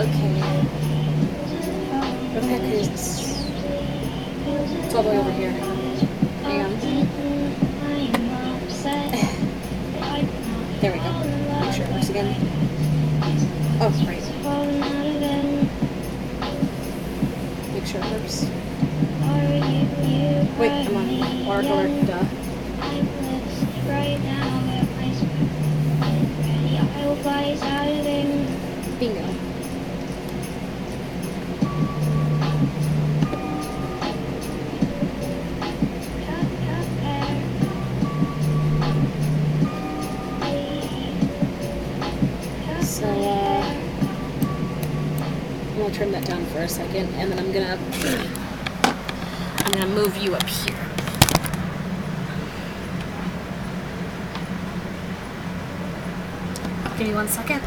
Okay. Where the heck is this? It's all the way over here. Hang on. There we go. Make sure it works again. Oh, right. Make sure it works. Wait, I'm on watercolor. Duh. Bingo. So, I'm gonna turn that down for a second, and then I'm gonna move you up here. Give me 1 second.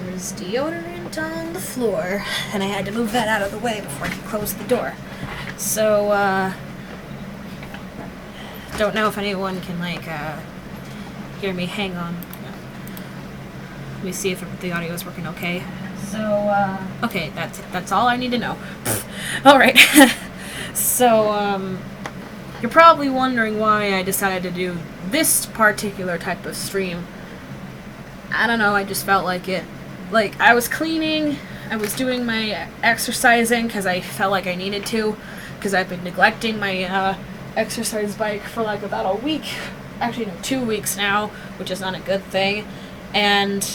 There's deodorant on the floor, and I had to move that out of the way before I could close the door. So, don't know if anyone can, like, hear me. Hang on. Let me see if the audio is working okay. So, okay, that's all I need to know. Alright. So, you're probably wondering why I decided to do this particular type of stream. I don't know, I just felt like it. Like, I was cleaning, I was doing my exercising because I felt like I needed to, because I've been neglecting my exercise bike for like about a week. Actually, no, 2 weeks now, which is not a good thing. And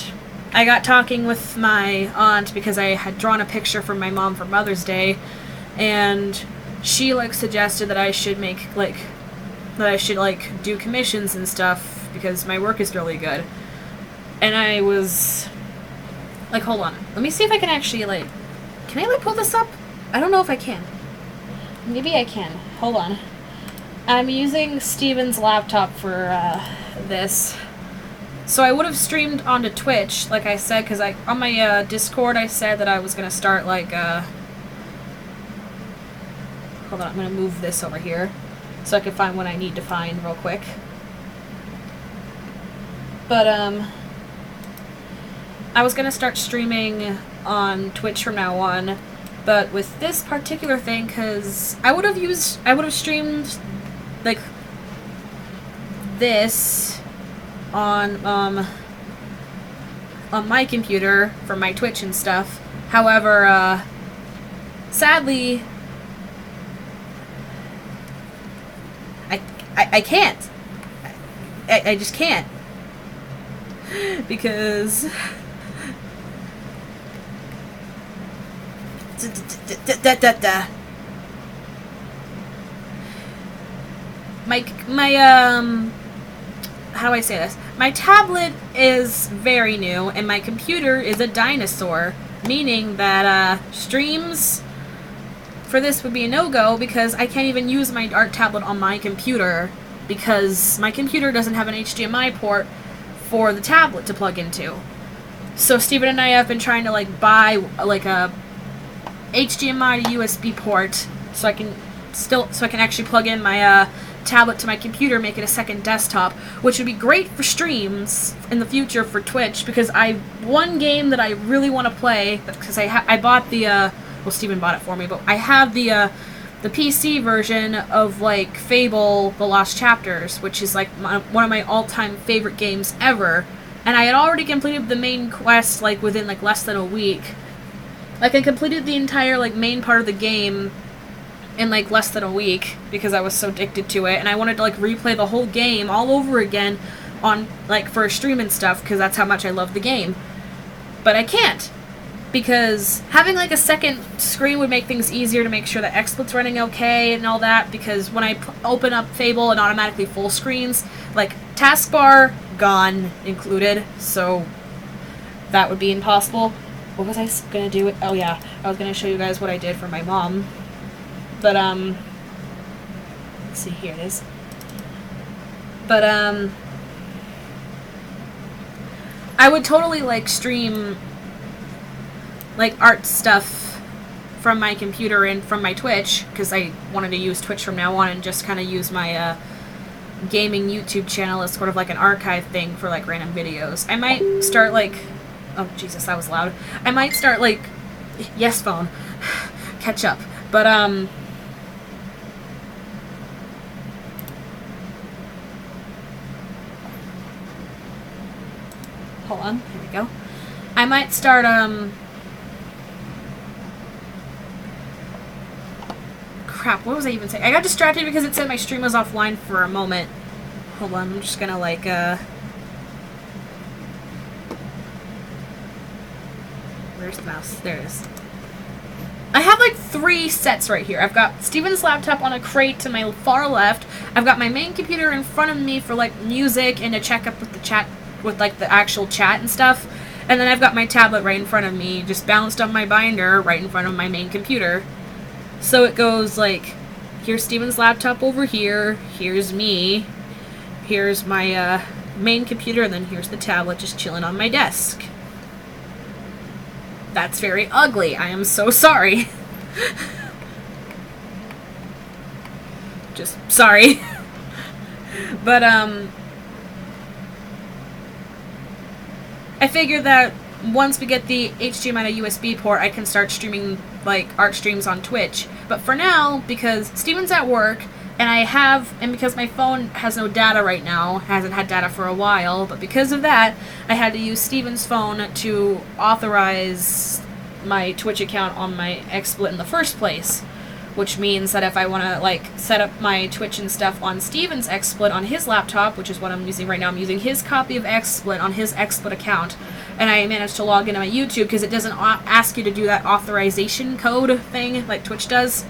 I got talking with my aunt because I had drawn a picture for my mom for Mother's Day, and she like suggested that I should make do commissions and stuff because my work is really good. And I was like, hold on, let me see if I can actually can I pull this up? I don't know if I can. Maybe I can. Hold on. I'm using Steven's laptop for this. So I would have streamed onto Twitch, like I said, because on my Discord I said that I was going to start hold on, I'm going to move this over here so I can find what I need to find real quick. But I was going to start streaming on Twitch from now on, but with this particular thing, because I would have streamed like this on my computer for my Twitch and stuff. However, sadly, I can't. I just can't. Because my how do I say this? My tablet is very new, and my computer is a dinosaur, meaning that streams for this would be a no-go because I can't even use my art tablet on my computer because my computer doesn't have an HDMI port for the tablet to plug into. So Steven and I have been trying to buy a HDMI to USB port so I can actually plug in my tablet to my computer, make it a second desktop, which would be great for streams in the future for Twitch, because one game that I really want to play, because I bought the well, Steven bought it for me, but I have the PC version of Fable: The Lost Chapters, which is one of my all-time favorite games ever, and I had already completed the main quest within less than a week. I completed the entire main part of the game in less than a week because I was so addicted to it, and I wanted to replay the whole game all over again on for a stream and stuff because that's how much I love the game. But I can't, because having a second screen would make things easier to make sure that XSplit's running okay and all that, because when I open up Fable it automatically full screens, taskbar gone included, so that would be impossible. What was I gonna do? Oh yeah, I was gonna show you guys what I did for my mom. But, let's see, here it is. But, I would totally, stream like art stuff from my computer and from my Twitch, because I wanted to use Twitch from now on and just kind of use my gaming YouTube channel as sort of like an archive thing for like random videos. I might start like, oh Jesus, that was loud. I might start like, yes phone, catch up. But hold on, here we go. I might start crap, what was I even saying? I got distracted because it said my stream was offline for a moment. Hold on, I'm just gonna like where's the mouse? There it is. I have like 3 sets right here. I've got Steven's laptop on a crate to my far left. I've got my main computer in front of me for like music and to check up with the chat, with like the actual chat and stuff. And then I've got my tablet right in front of me, just balanced on my binder right in front of my main computer. So it goes like, here's Steven's laptop over here, here's me, here's my main computer, and then here's the tablet just chilling on my desk. That's very ugly. I am so sorry. Just sorry. But I figured that once we get the HDMI to USB port, I can start streaming like art streams on Twitch. But for now, because Steven's at work, and because my phone has no data right now, hasn't had data for a while, but because of that, I had to use Steven's phone to authorize my Twitch account on my XSplit in the first place. Which means that if I want to like set up my Twitch and stuff on Steven's XSplit on his laptop, which is what I'm using right now, I'm using his copy of XSplit on his XSplit account, and I managed to log into my YouTube because it doesn't ask you to do that authorization code thing like Twitch does.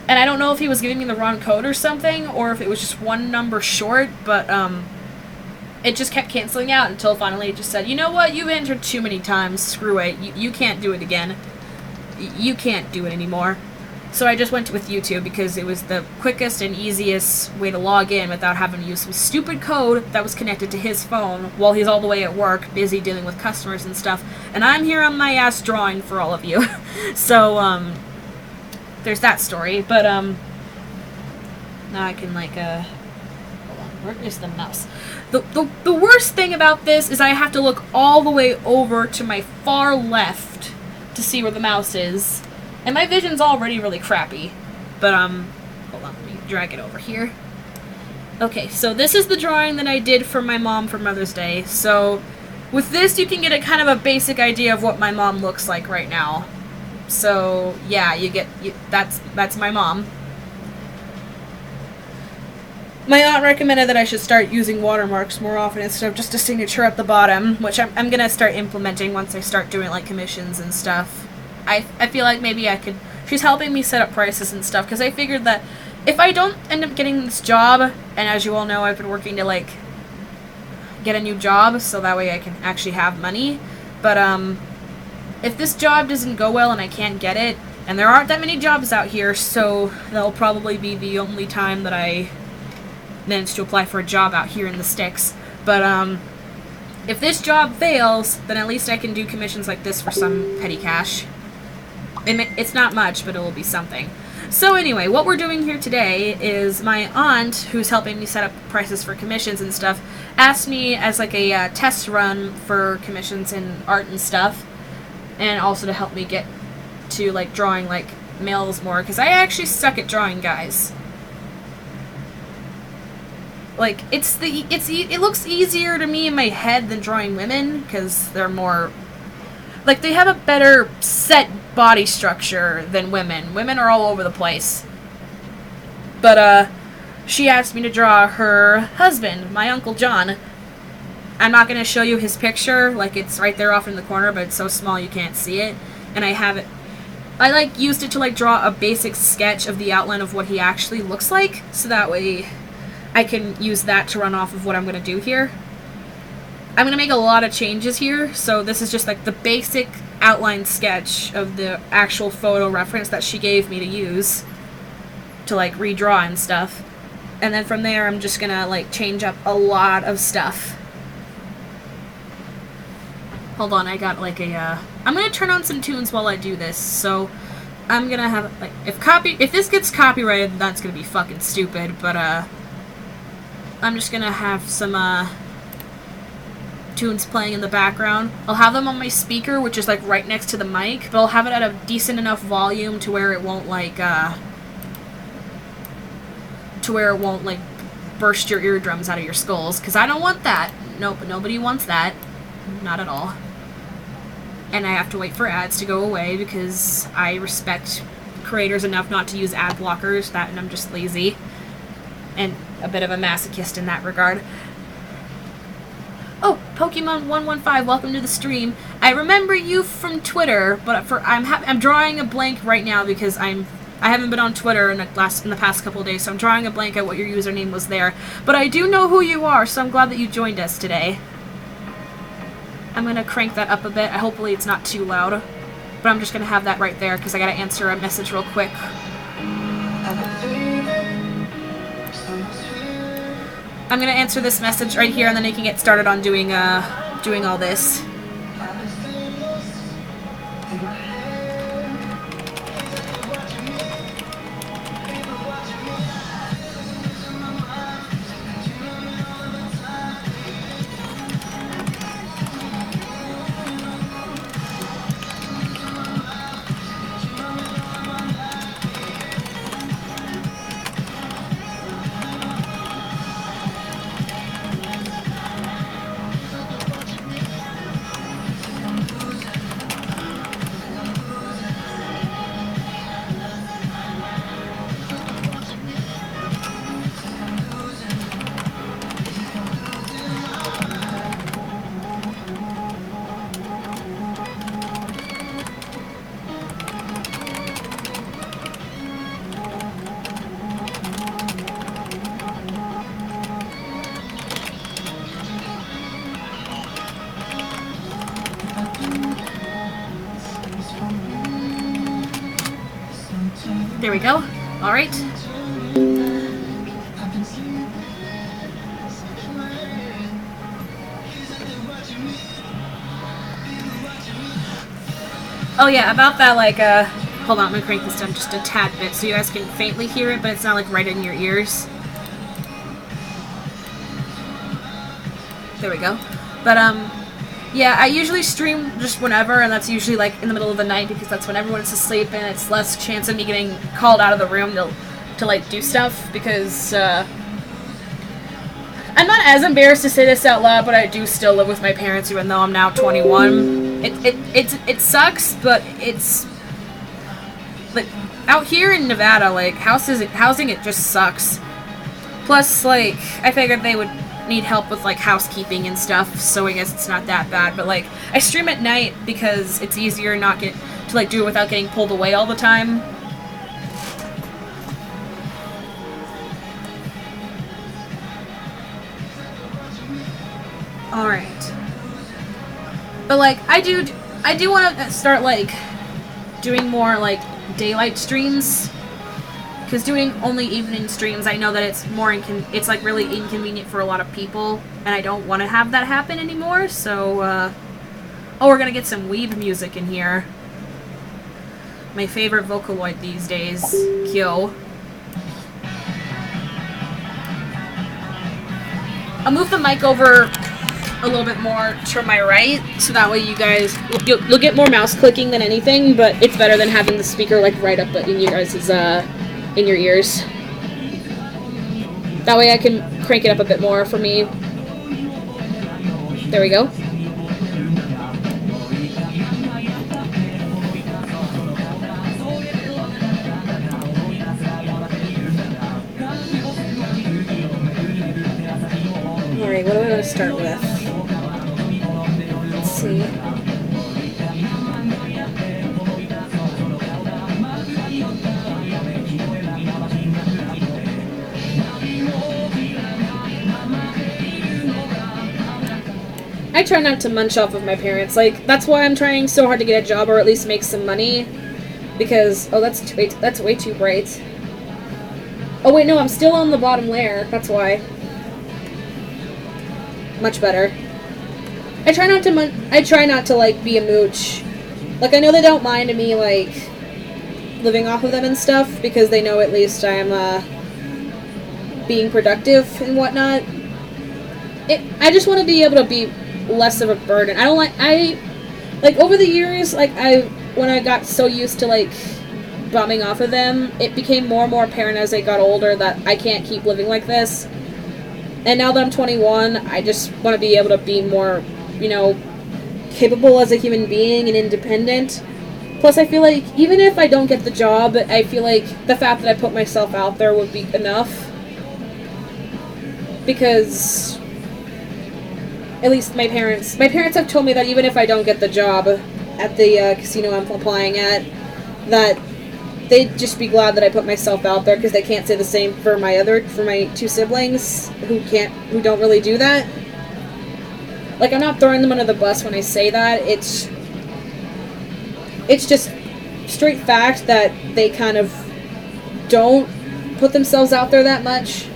And I don't know if he was giving me the wrong code or something, or if it was just one number short, but it just kept canceling out until finally it just said, you know what, you've entered too many times, screw it, you can't do it again. You can't do it anymore. So I just went with YouTube because it was the quickest and easiest way to log in without having to use some stupid code that was connected to his phone while he's all the way at work, busy dealing with customers and stuff. And I'm here on my ass drawing for all of you. So, there's that story. But, now I can, like, hold on, where is the mouse? The worst thing about this is I have to look all the way over to my far left to see where the mouse is. And my vision's already really crappy. But, hold on, let me drag it over here. Okay, so this is the drawing that I did for my mom for Mother's Day. So, with this, you can get a kind of a basic idea of what my mom looks like right now. So, yeah, that's my mom. My aunt recommended that I should start using watermarks more often instead of just a signature at the bottom, which I'm gonna start implementing once I start doing, like, commissions and stuff. I feel like maybe I could... She's helping me set up prices and stuff, because I figured that if I don't end up getting this job, and as you all know, I've been working to, like, get a new job, so that way I can actually have money. But, if this job doesn't go well and I can't get it, and there aren't that many jobs out here, so that'll probably be the only time that I manage to apply for a job out here in the sticks. But, if this job fails, then at least I can do commissions like this for some petty cash. It's not much, but it will be something. So anyway, what we're doing here today is my aunt, who's helping me set up prices for commissions and stuff, asked me as like a test run for commissions in art and stuff, and also to help me get to like drawing like males more, because I actually suck at drawing guys. Like, it looks easier to me in my head than drawing women, because they're more... Like, they have a better set body structure than women. Women are all over the place. But, she asked me to draw her husband, my Uncle John. I'm not going to show you his picture, like, it's right there off in the corner, but it's so small you can't see it. And I have it... I, like, used it to, like, draw a basic sketch of the outline of what he actually looks like, so that way I can use that to run off of what I'm going to do here. I'm going to make a lot of changes here, so this is just like the basic outline sketch of the actual photo reference that she gave me to use to like redraw and stuff. And then from there I'm just going to like change up a lot of stuff. Hold on, I got like a, I'm gonna turn on some tunes while I do this, so I'm gonna have, like, if this gets copyrighted, that's gonna be fucking stupid, but, I'm just gonna have some, tunes playing in the background. I'll have them on my speaker, which is, like, right next to the mic, but I'll have it at a decent enough volume to where it won't, like, burst your eardrums out of your skulls, because I don't want that. Nope, nobody wants that. Not at all. And I have to wait for ads to go away because I respect creators enough not to use ad blockers, and I'm just lazy. And a bit of a masochist in that regard. Oh, Pokemon115, welcome to the stream. I remember you from Twitter, but I'm drawing a blank right now because I haven't been on Twitter in the past couple of days, so I'm drawing a blank at what your username was there. But I do know who you are, so I'm glad that you joined us today. I'm gonna crank that up a bit. Hopefully it's not too loud. But I'm just gonna have that right there because I gotta answer a message real quick. I'm gonna answer this message right here and then I can get started on doing all this. There we go. All right. Oh yeah, about that, like, hold on, I'm gonna crank this down just a tad bit so you guys can faintly hear it, but it's not, like, right in your ears. There we go. But, yeah, I usually stream just whenever, and that's usually, like, in the middle of the night because that's when everyone's asleep, and it's less chance of me getting called out of the room to like, do stuff, because, I'm not as embarrassed to say this out loud, but I do still live with my parents even though I'm now 21. It sucks, but it's, like, out here in Nevada, like, housing it just sucks. Plus, like, I figured they would need help with, like, housekeeping and stuff, so I guess it's not that bad, but, like, I stream at night because it's easier to like, do it without getting pulled away all the time. Alright. But, like, I do want to start, like, doing more, like, daylight streams. Because doing only evening streams, I know that it's like really inconvenient for a lot of people, and I don't want to have that happen anymore, so, oh, we're gonna get some weeb music in here. My favorite Vocaloid these days, Kyo. I'll move the mic over a little bit more to my right, so that way you guys, you'll get more mouse clicking than anything, but it's better than having the speaker, like, right up in you guys' in your ears. That way I can crank it up a bit more for me. There we go. Alright, what do I want to start with? Let's see. I try not to munch off of my parents. Like, that's why I'm trying so hard to get a job or at least make some money. Because, oh, that's way too bright. Oh, wait, no, I'm still on the bottom layer. That's why. Much better. I try not to, like, be a mooch. Like, I know they don't mind me, like, living off of them and stuff, because they know at least I'm, being productive and whatnot. I just want to be able to be less of a burden. Over the years, like, when I got so used to, like, bumming off of them, it became more and more apparent as I got older that I can't keep living like this. And now that I'm 21, I just want to be able to be more, capable as a human being and independent. Plus, I feel like even if I don't get the job, I feel like the fact that I put myself out there would be enough. Because at least my parents have told me that even if I don't get the job at the casino I'm applying at, that they'd just be glad that I put myself out there, because they can't say the same for my two siblings who don't really do that. Like, I'm not throwing them under the bus when I say that. It's just straight fact that they kind of don't put themselves out there that much.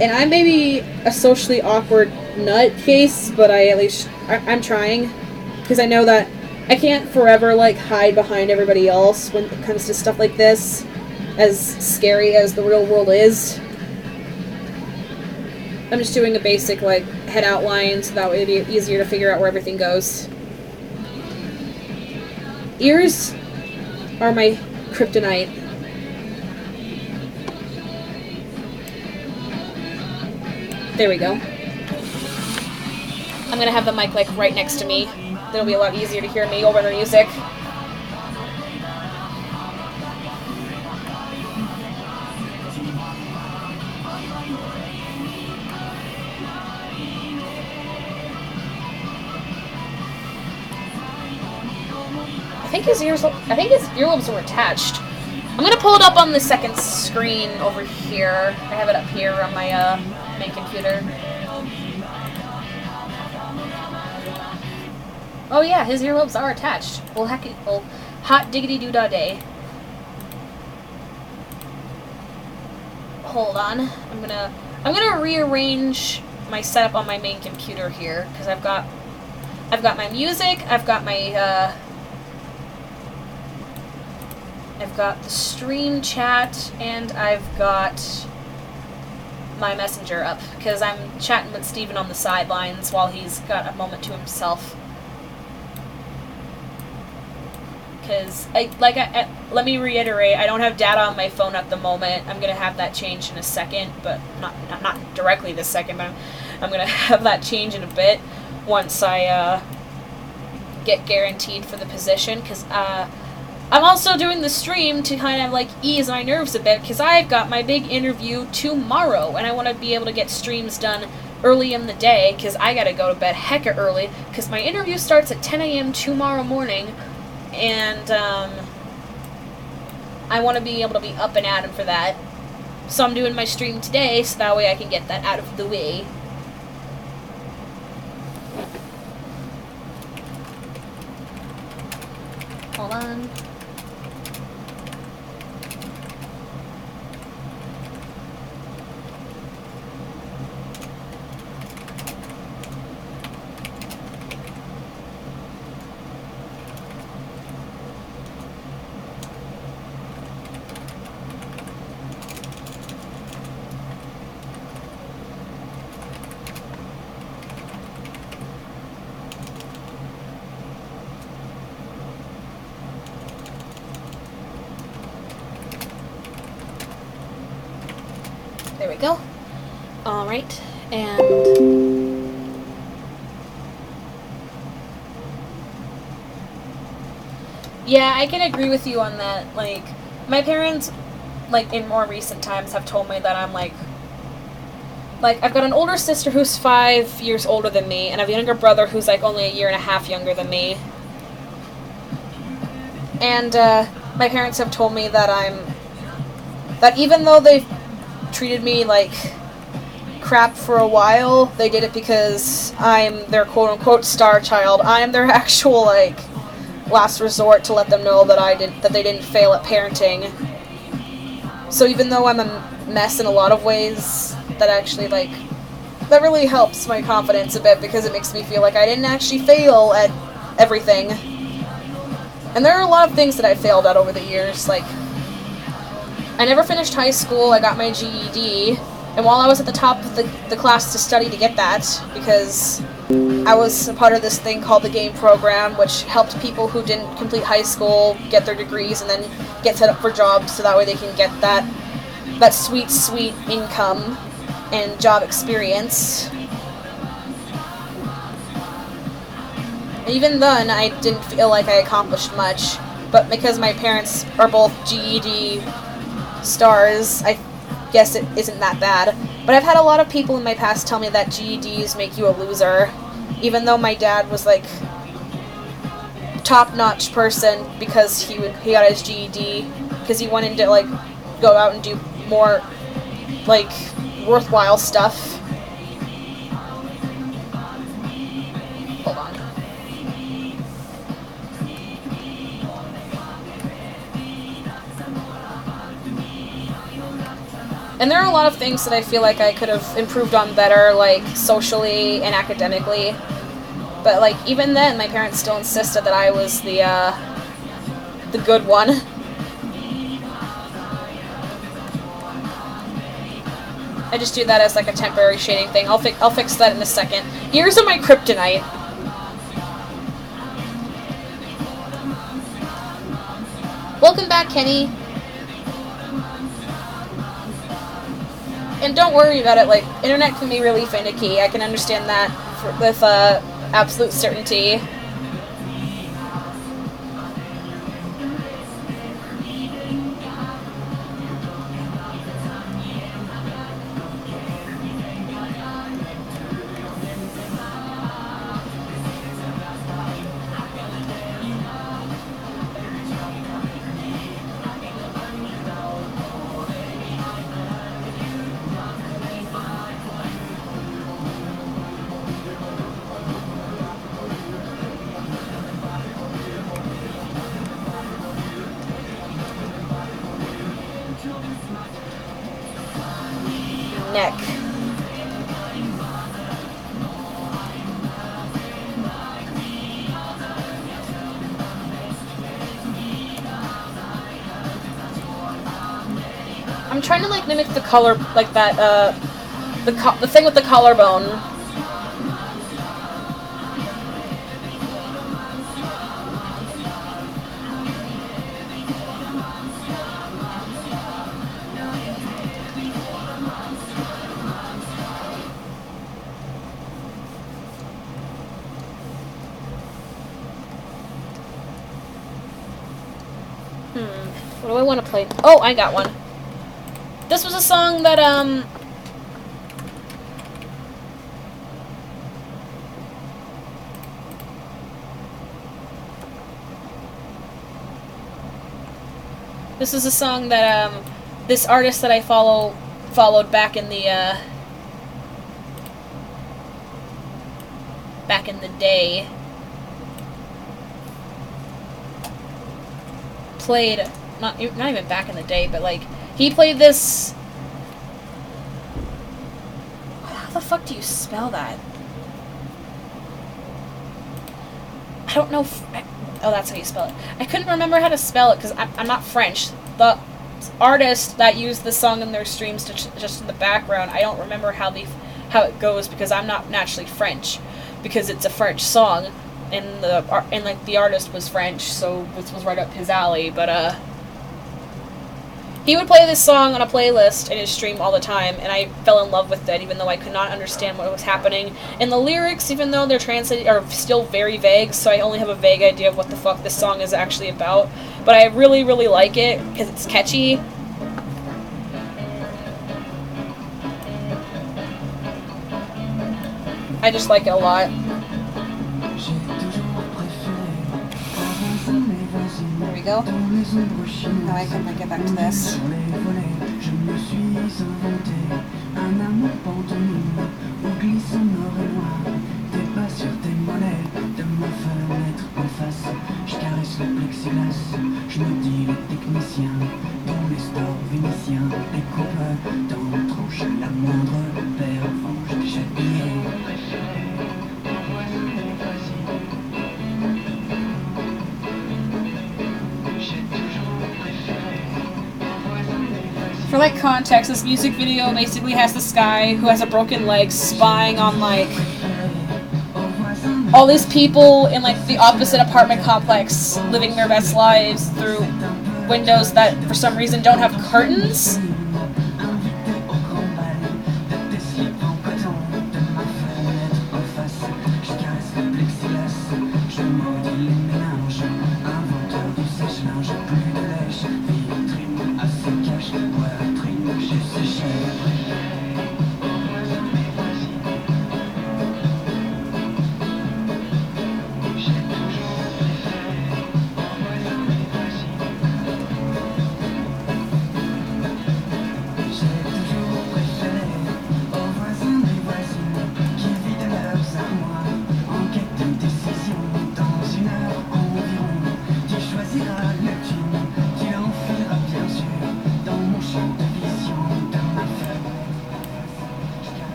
And I may be a socially awkward nutcase, but I'm trying, because I know that I can't forever, like, hide behind everybody else when it comes to stuff like this, as scary as the real world is. I'm just doing a basic, like, head outline, so that way it'd be easier to figure out where everything goes. Ears are my kryptonite. There we go. I'm gonna have the mic, like, right next to me. It'll be a lot easier to hear me over the music. I think his earlobes were attached. I'm gonna pull it up on the second screen over here. I have it up here on my main computer. Oh yeah, his earlobes are attached. Well, hot diggity doo dah day. Hold on. I'm gonna rearrange my setup on my main computer here, because I've got my music, I've got the stream chat, and I've got my messenger up, because I'm chatting with Steven on the sidelines while he's got a moment to himself. Because, let me reiterate, I don't have data on my phone at the moment. I'm going to have that change in a second, but not directly this second, but I'm going to have that change in a bit once I get guaranteed for the position, because I'm also doing the stream to kind of, like, ease my nerves a bit, because I've got my big interview tomorrow, and I want to be able to get streams done early in the day, because I got to go to bed hecka early, because my interview starts at 10 a.m. tomorrow morning, and I want to be able to be up and at 'em for that. So I'm doing my stream today, so that way I can get that out of the way. Hold on. There we go. Alright, and yeah, I can agree with you on that. Like, my parents, like, in more recent times have told me that I'm, like, I've got an older sister who's 5 years older than me, and I have a younger brother who's, like, only a year and a half younger than me. And, my parents have told me that that even though they've treated me like crap for a while, they did it because I'm their quote-unquote star child. I'm their actual, like, last resort to let them know that they didn't fail at parenting. So even though I'm a mess in a lot of ways, that actually, like, that really helps my confidence a bit because it makes me feel like I didn't actually fail at everything. And there are a lot of things that I failed at over the years. Like, I never finished high school. I got my GED. And while I was at the top of the class to study to get that, because I was a part of this thing called the GAME program, which helped people who didn't complete high school get their degrees and then get set up for jobs so that way they can get that sweet, sweet income and job experience. And even then, I didn't feel like I accomplished much, but because my parents are both GED stars, I guess it isn't that bad. But I've had a lot of people in my past tell me that GEDs make you a loser, even though my dad was like top-notch person because he got his GED because he wanted to like go out and do more like worthwhile stuff. Hold on. And there are a lot of things that I feel like I could have improved on better, like socially and academically. But like even then, my parents still insisted that I was the good one. I just do that as like a temporary shading thing. I'll fix that in a second. Ears of my kryptonite. Welcome back, Kenny. And don't worry about it, like, internet can be really finicky. I can understand that with absolute certainty. Neck. I'm trying to like mimic the color, like that, the thing with the collarbone. What do I want to play? Oh, I got one. This was a song that, this is a song that, this artist that I followed back in the day played, not even back in the day, but like, he played this, how the fuck do you spell that? I don't know oh, that's how you spell it. I couldn't remember how to spell it because I'm not French. The artist that used the song in their streams just in the background, I don't remember how it goes because I'm not naturally French, because it's a French song, and the artist was French, so this was right up his alley. But he would play this song on a playlist in his stream all the time, and I fell in love with it, even though I could not understand what was happening. And the lyrics, even though they're translated, are still very vague, so I only have a vague idea of what the fuck this song is actually about. But I really, really like it, because it's catchy. I just like it a lot. There we go. Now I can get back to this. like context, this music video basically has this guy who has a broken leg spying on like all these people in like the opposite apartment complex living their best lives through windows that for some reason don't have curtains.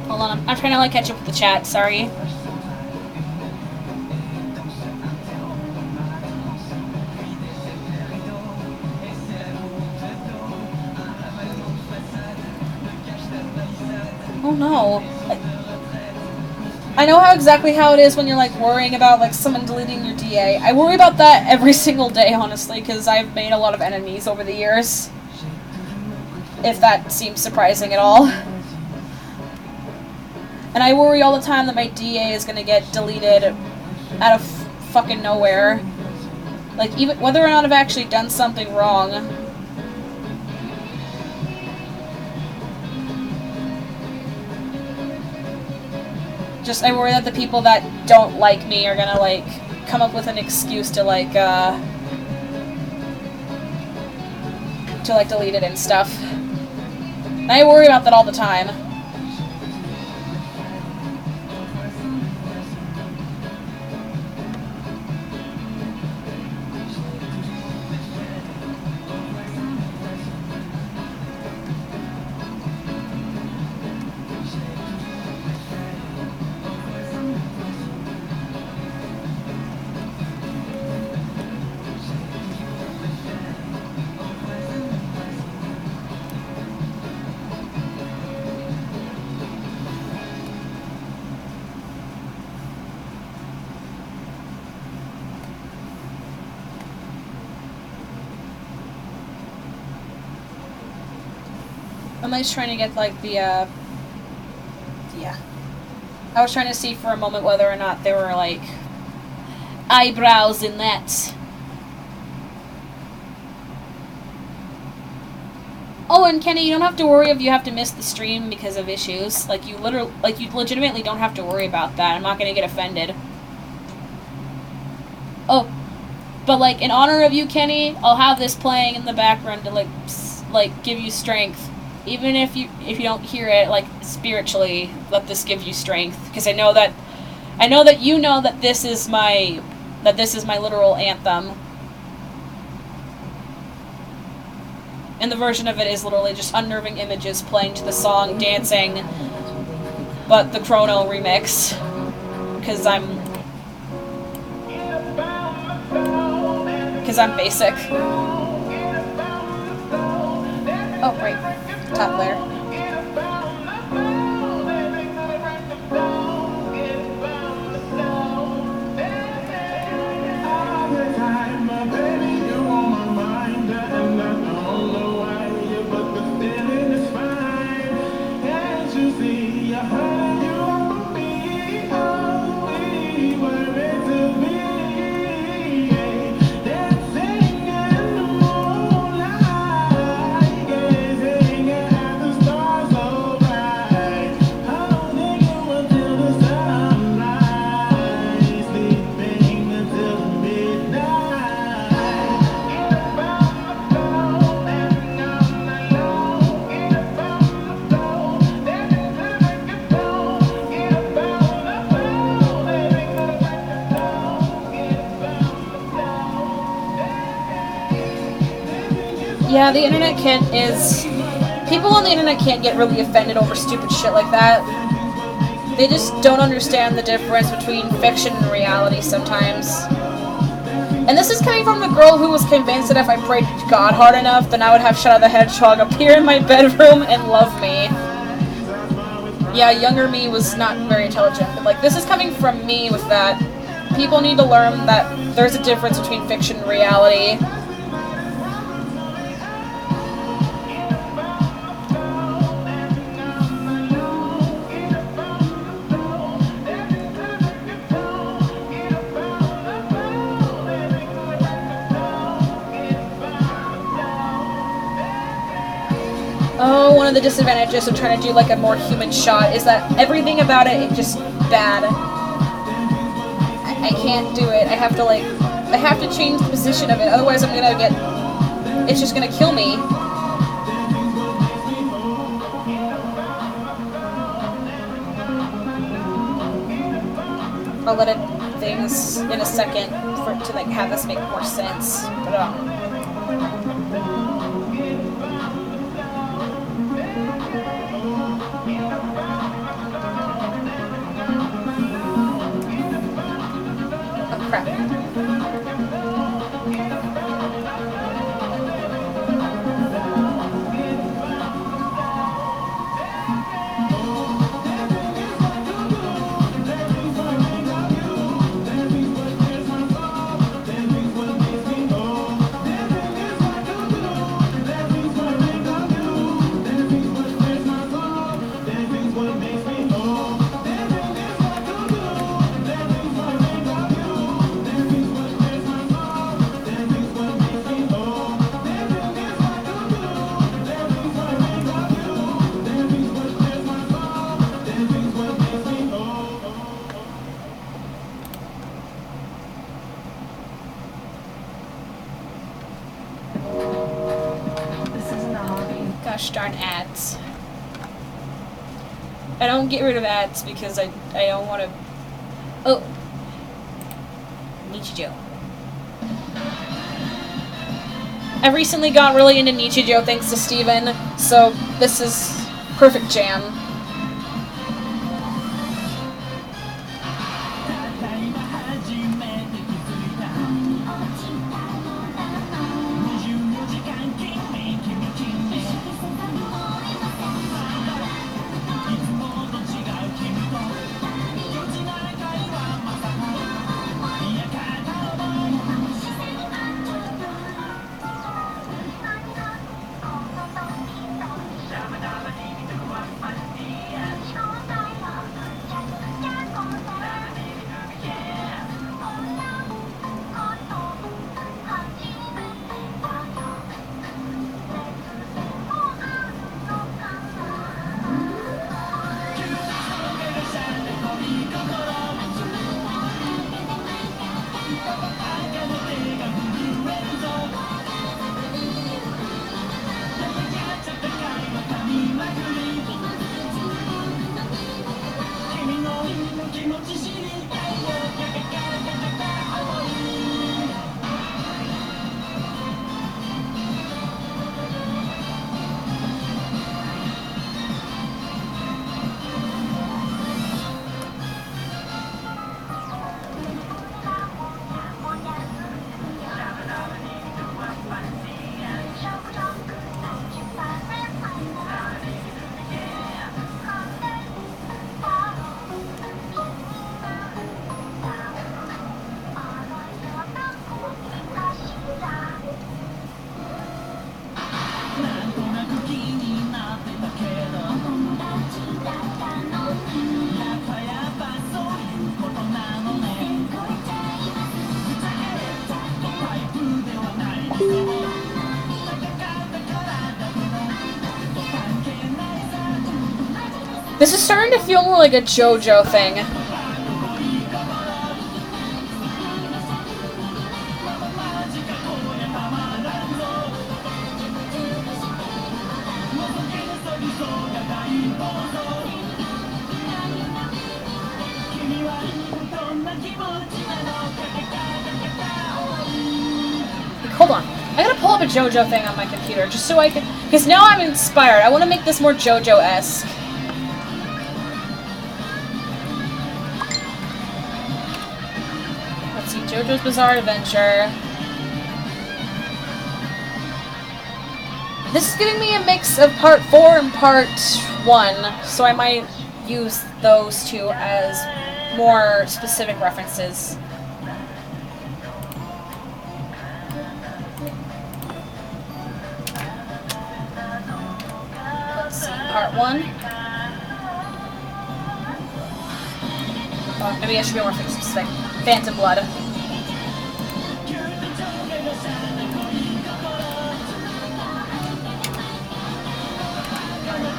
Hold on, I'm trying to like catch up with the chat, sorry. Oh no. I know how it is when you're like worrying about like someone deleting your DA. I worry about that every single day, honestly, because I've made a lot of enemies over the years. If that seems surprising at all. And I worry all the time that my DA is gonna get deleted out of fucking nowhere. Like, even whether or not I've actually done something wrong. Just, I worry that the people that don't like me are gonna, like, come up with an excuse to, like, delete it and stuff. And I worry about that all the time. I'm just trying to get, like, the, yeah. I was trying to see for a moment whether or not there were, like, eyebrows in that. Oh, and Kenny, you don't have to worry if you have to miss the stream because of issues. Like, you legitimately don't have to worry about that. I'm not gonna get offended. Oh, but, like, in honor of you, Kenny, I'll have this playing in the background to, like, give you strength. Even if you don't hear it, like, spiritually, let this give you strength. Because I know that you know that this is my literal anthem. And the version of it is literally just unnerving images playing to the song, dancing, but the Chrono remix. Because I'm basic. Oh, right. Top layer. Yeah, the internet people on the internet can't get really offended over stupid shit like that. They just don't understand the difference between fiction and reality sometimes. And this is coming from the girl who was convinced that if I prayed to God hard enough, then I would have Shadow the Hedgehog appear in my bedroom and love me. Yeah, younger me was not very intelligent, but like this is coming from me with that. People need to learn that there's a difference between fiction and reality. Oh, one of the disadvantages of trying to do like a more human shot is that everything about it is just bad. I can't do it. I have to change the position of it, otherwise it's just gonna kill me. I'll let it things in a second for to like have this make more sense. But oh crap. Gosh darn ads. I don't get rid of ads because I don't want to... Oh. Nichijou. I've recently got really into Nichijou thanks to Steven, so this is perfect jam. This is starting to feel more like a JoJo thing. Hold on. I gotta pull up a JoJo thing on my computer just so I can... Because now I'm inspired. I want to make this more JoJo-esque. JoJo's Bizarre Adventure. This is giving me a mix of part 4 and part 1, so I might use those two as more specific references. Let's see, part 1. Oh, maybe I should be more specific. Phantom Blood.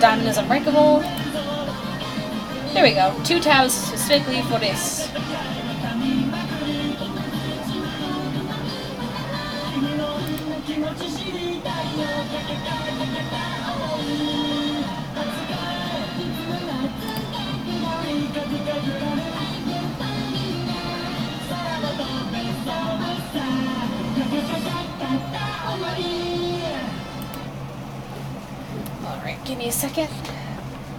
Diamond is Unbreakable. There we go. 2 tabs specifically for this. Alright, give me a second.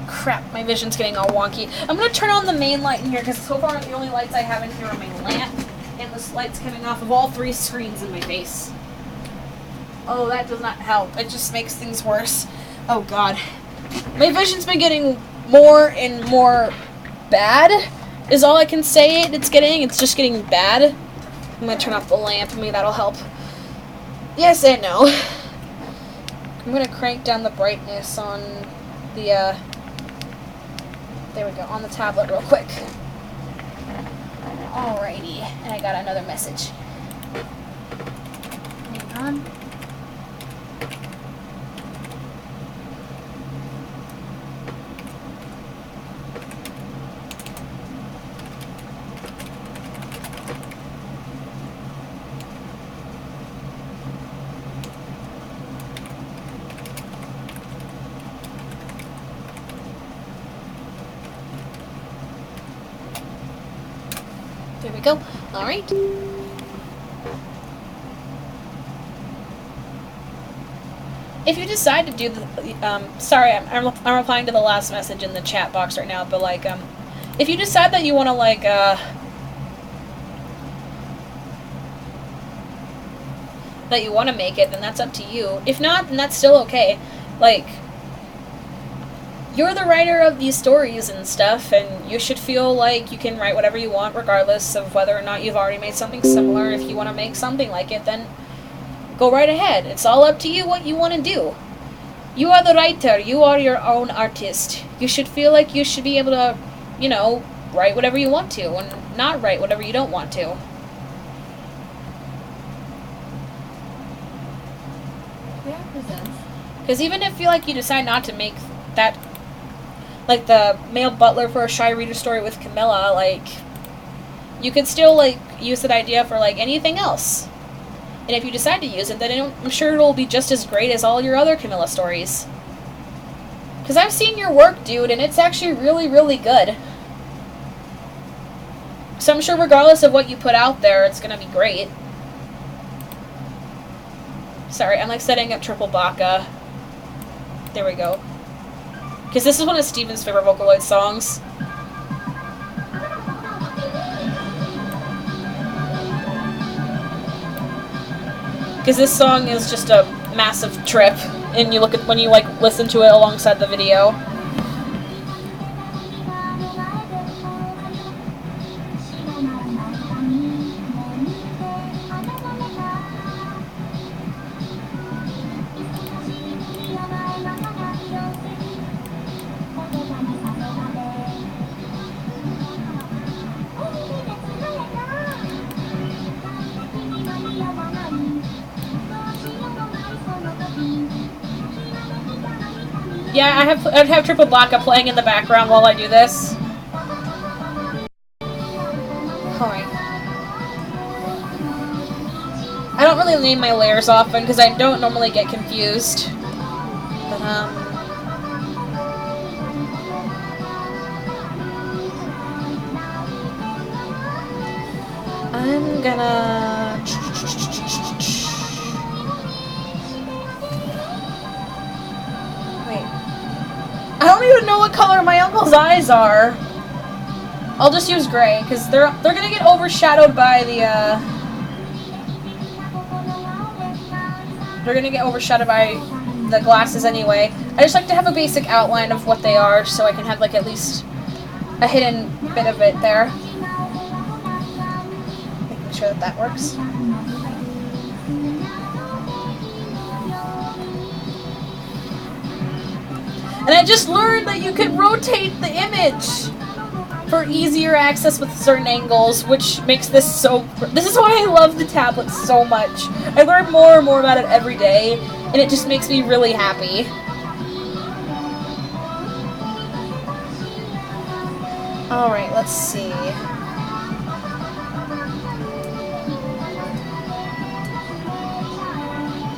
Crap, my vision's getting all wonky. I'm gonna turn on the main light in here because so far the only lights I have in here are my lamp and this light's coming off of all 3 screens in my face. Oh, that does not help. It just makes things worse. Oh god. My vision's been getting more and more bad, is all I can say it's getting. It's just getting bad. I'm gonna turn off the lamp, maybe that'll help. Yes and no. I'm gonna crank down the brightness on the, there we go, on the tablet real quick. Alrighty, and I got another message. Hang on. There we go. Alright. If you decide to do the, sorry, I'm replying to the last message in the chat box right now, but like, if you decide that you want to like, that you want to make it, then that's up to you. If not, then that's still okay. Like, you're the writer of these stories and stuff, and you should feel like you can write whatever you want regardless of whether or not you've already made something similar. If you want to make something like it, then go right ahead. It's all up to you what you want to do. You are the writer. You are your own artist. You should feel like you should be able to, you know, write whatever you want to and not write whatever you don't want to. Because even if you like you decide not to make that, like the male butler for a shy reader story with Camilla, like, you could still like use that idea for like anything else. And if you decide to use it, then I'm sure it'll be just as great as all your other Camilla stories. Because I've seen your work, dude, and it's actually really, really good. So I'm sure regardless of what you put out there, it's going to be great. Sorry, I'm like setting up Triple Baka. There we go. Because this is one of Steven's favorite Vocaloid songs. Because this song is just a massive trip, and you look at when you like listen to it alongside the video. Yeah, I'd have Triple Baka playing in the background while I do this. Alright. I don't really name my layers often because I don't normally get confused. But, I'm gonna... Wait. I don't even know what color my uncle's eyes are. I'll just use gray, because they're gonna get overshadowed by the, They're gonna get overshadowed by the glasses anyway. I just like to have a basic outline of what they are, so I can have, like, at least a hidden bit of it there. Making sure that that works. And I just learned that you can rotate the image for easier access with certain angles, which makes this so... This is why I love the tablet so much. I learn more and more about it every day, and it just makes me really happy. Alright, let's see.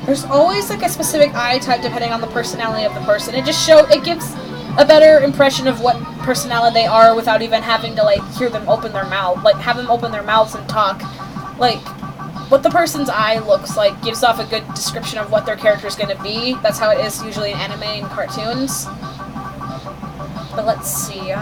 There's always like a specific eye type depending on the personality of the person. It gives a better impression of what personality they are without even having to like hear them open their mouth, like have them open their mouths and talk. Like what the person's eye looks like gives off a good description of what their character is going to be. That's how it is usually in anime and cartoons. But let's see.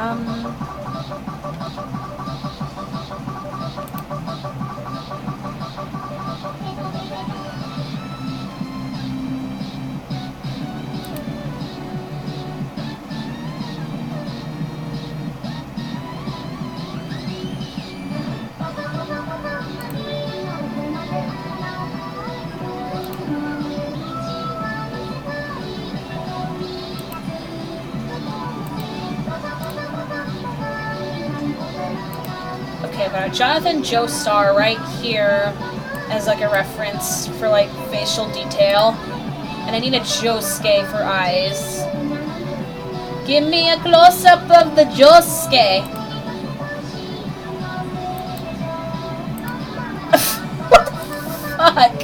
Okay, but Jonathan Joestar right here as like a reference for like facial detail. And I need a Josuke for eyes. Give me a close-up of the Josuke. What the fuck?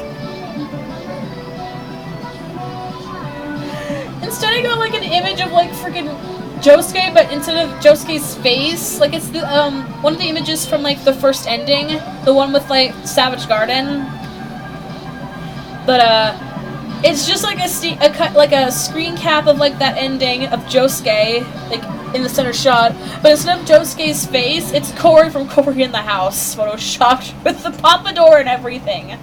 Instead I got like an image of like freaking Josuke, but instead of Josuke's face, like it's the one of the images from like the first ending, the one with like Savage Garden. But it's just like a screen cap of like that ending of Josuke, like in the center shot. But instead of Josuke's face, it's Cory from Cory in the House, photoshopped with the pompadour and everything.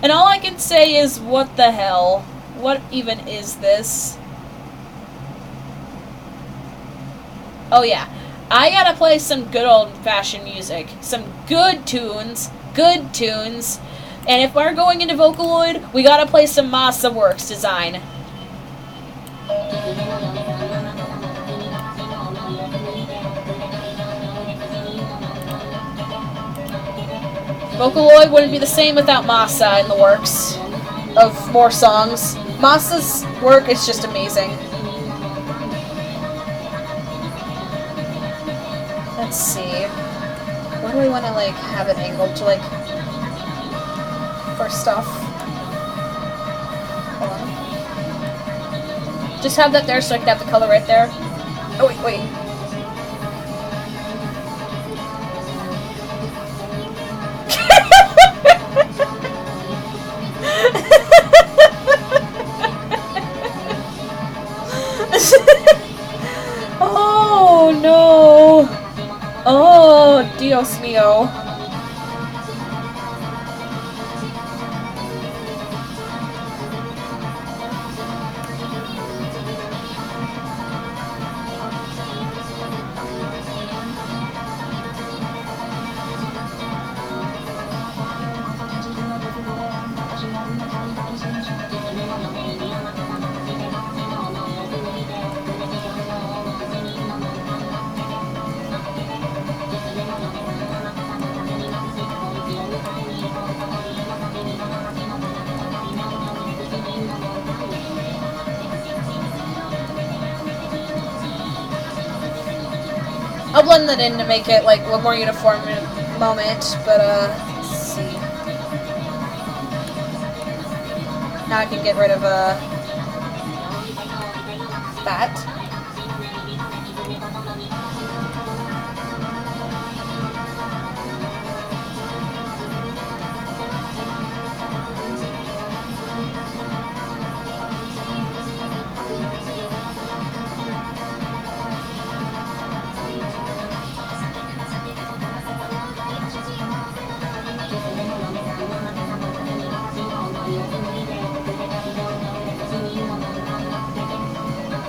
And all I can say is, what the hell? What even is this? Oh yeah, I gotta play some good old-fashioned music. Some good tunes. And if we're going into Vocaloid, we gotta play some Masa Works design. Vocaloid wouldn't be the same without Masa in the works of more songs. Masa's work is just amazing. Let's see. Where do we want to like have it angled to like for stuff? Hold on. Just have that there so I can have the color right there. Oh wait. Oh no! Oh, Dios mío. I'll blend that in to make it like a more uniform moment, but let's see. Now I can get rid of that.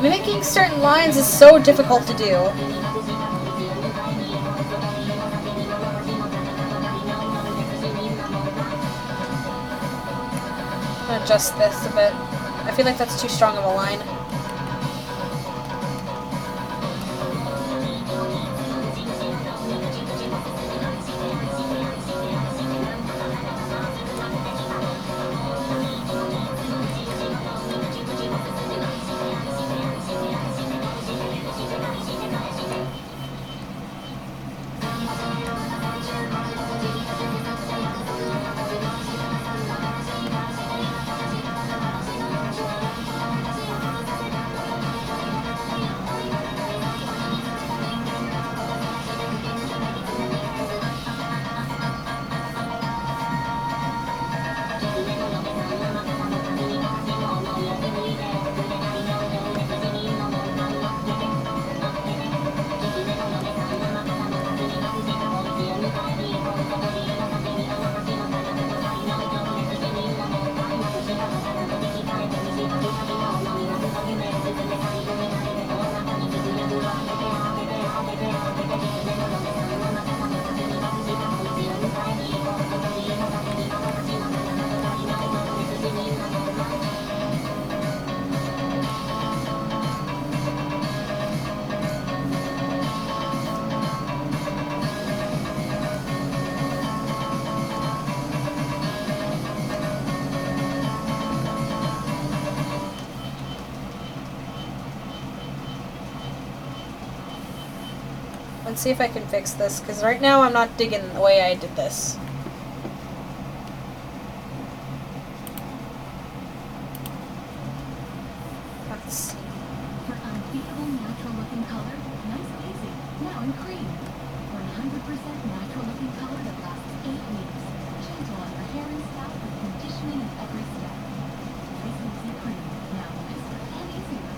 Mimicking certain lines is so difficult to do. I'm gonna adjust this a bit. I feel like that's too strong of a line. Let's see if I can fix this, because right now I'm not digging the way I did this. Let's see. For unbeatable natural looking color, nice and easy. Now in cream. 100% natural looking color that lasts 8 weeks. Gentle on your hair and scalp with conditioning at every step. Nice and easy cream. Now nicer and easier.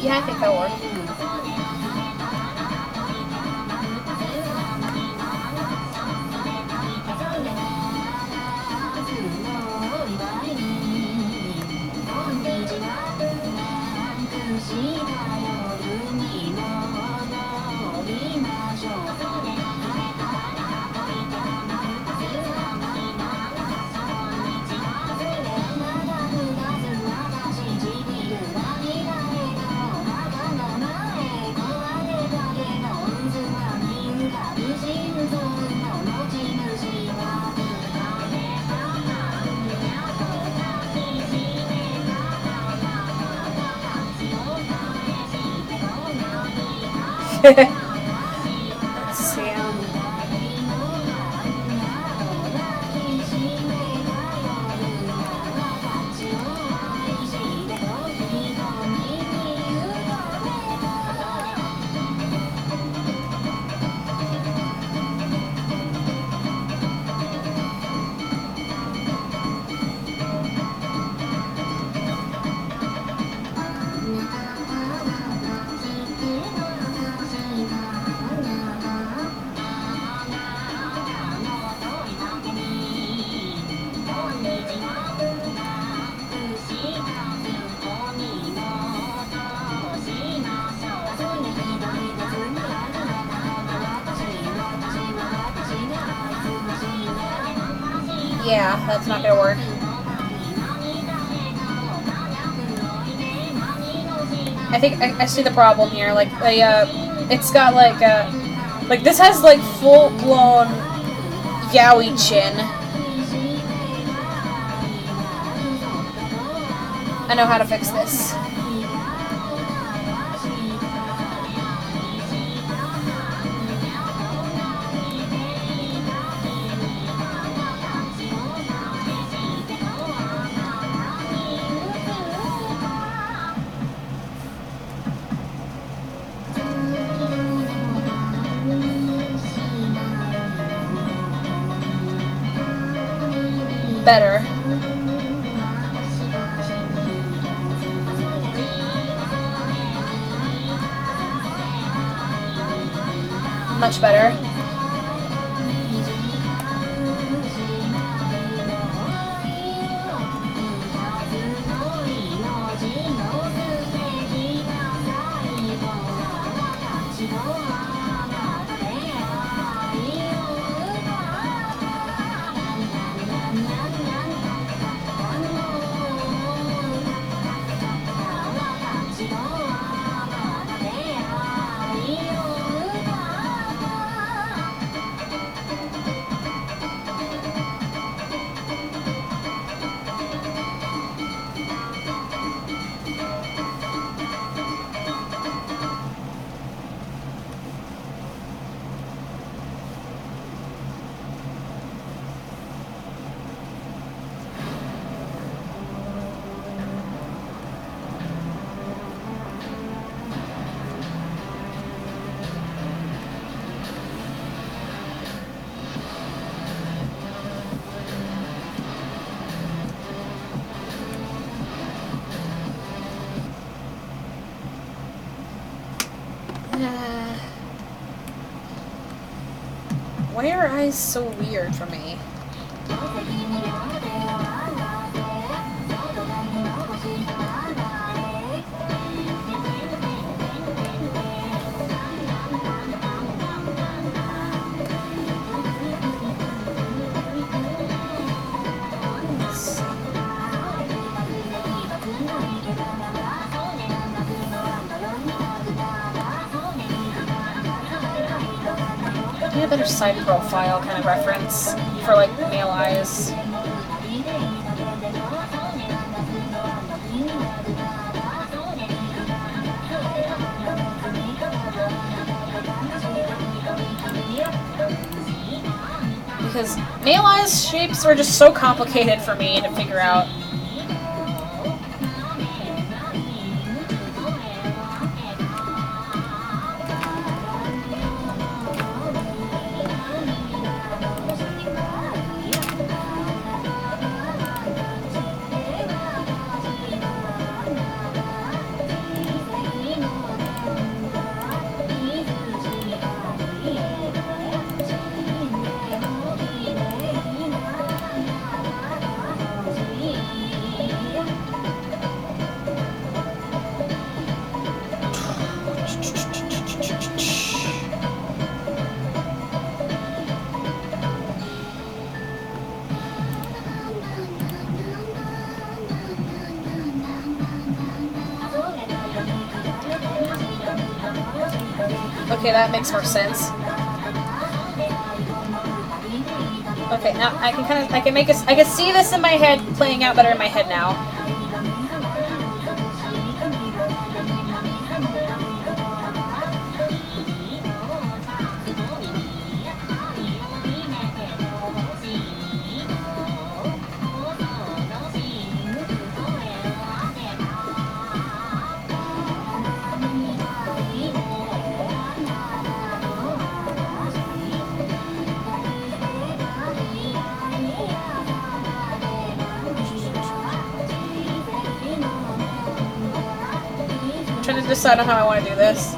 Yeah, I think that'll work. Let's see. Yeah, that's not gonna work. I think I see the problem here. Like, it's got like this has like full blown yaoi chin. I know how to fix this. Better. Much better. Why are eyes so weird for me? I need a better side profile kind of reference for like male eyes. Because male eyes shapes are just so complicated for me to figure out. Okay, that makes more sense. Okay, now I can see this in my head, playing out better in my head now. Trying to decide on how I want to do this.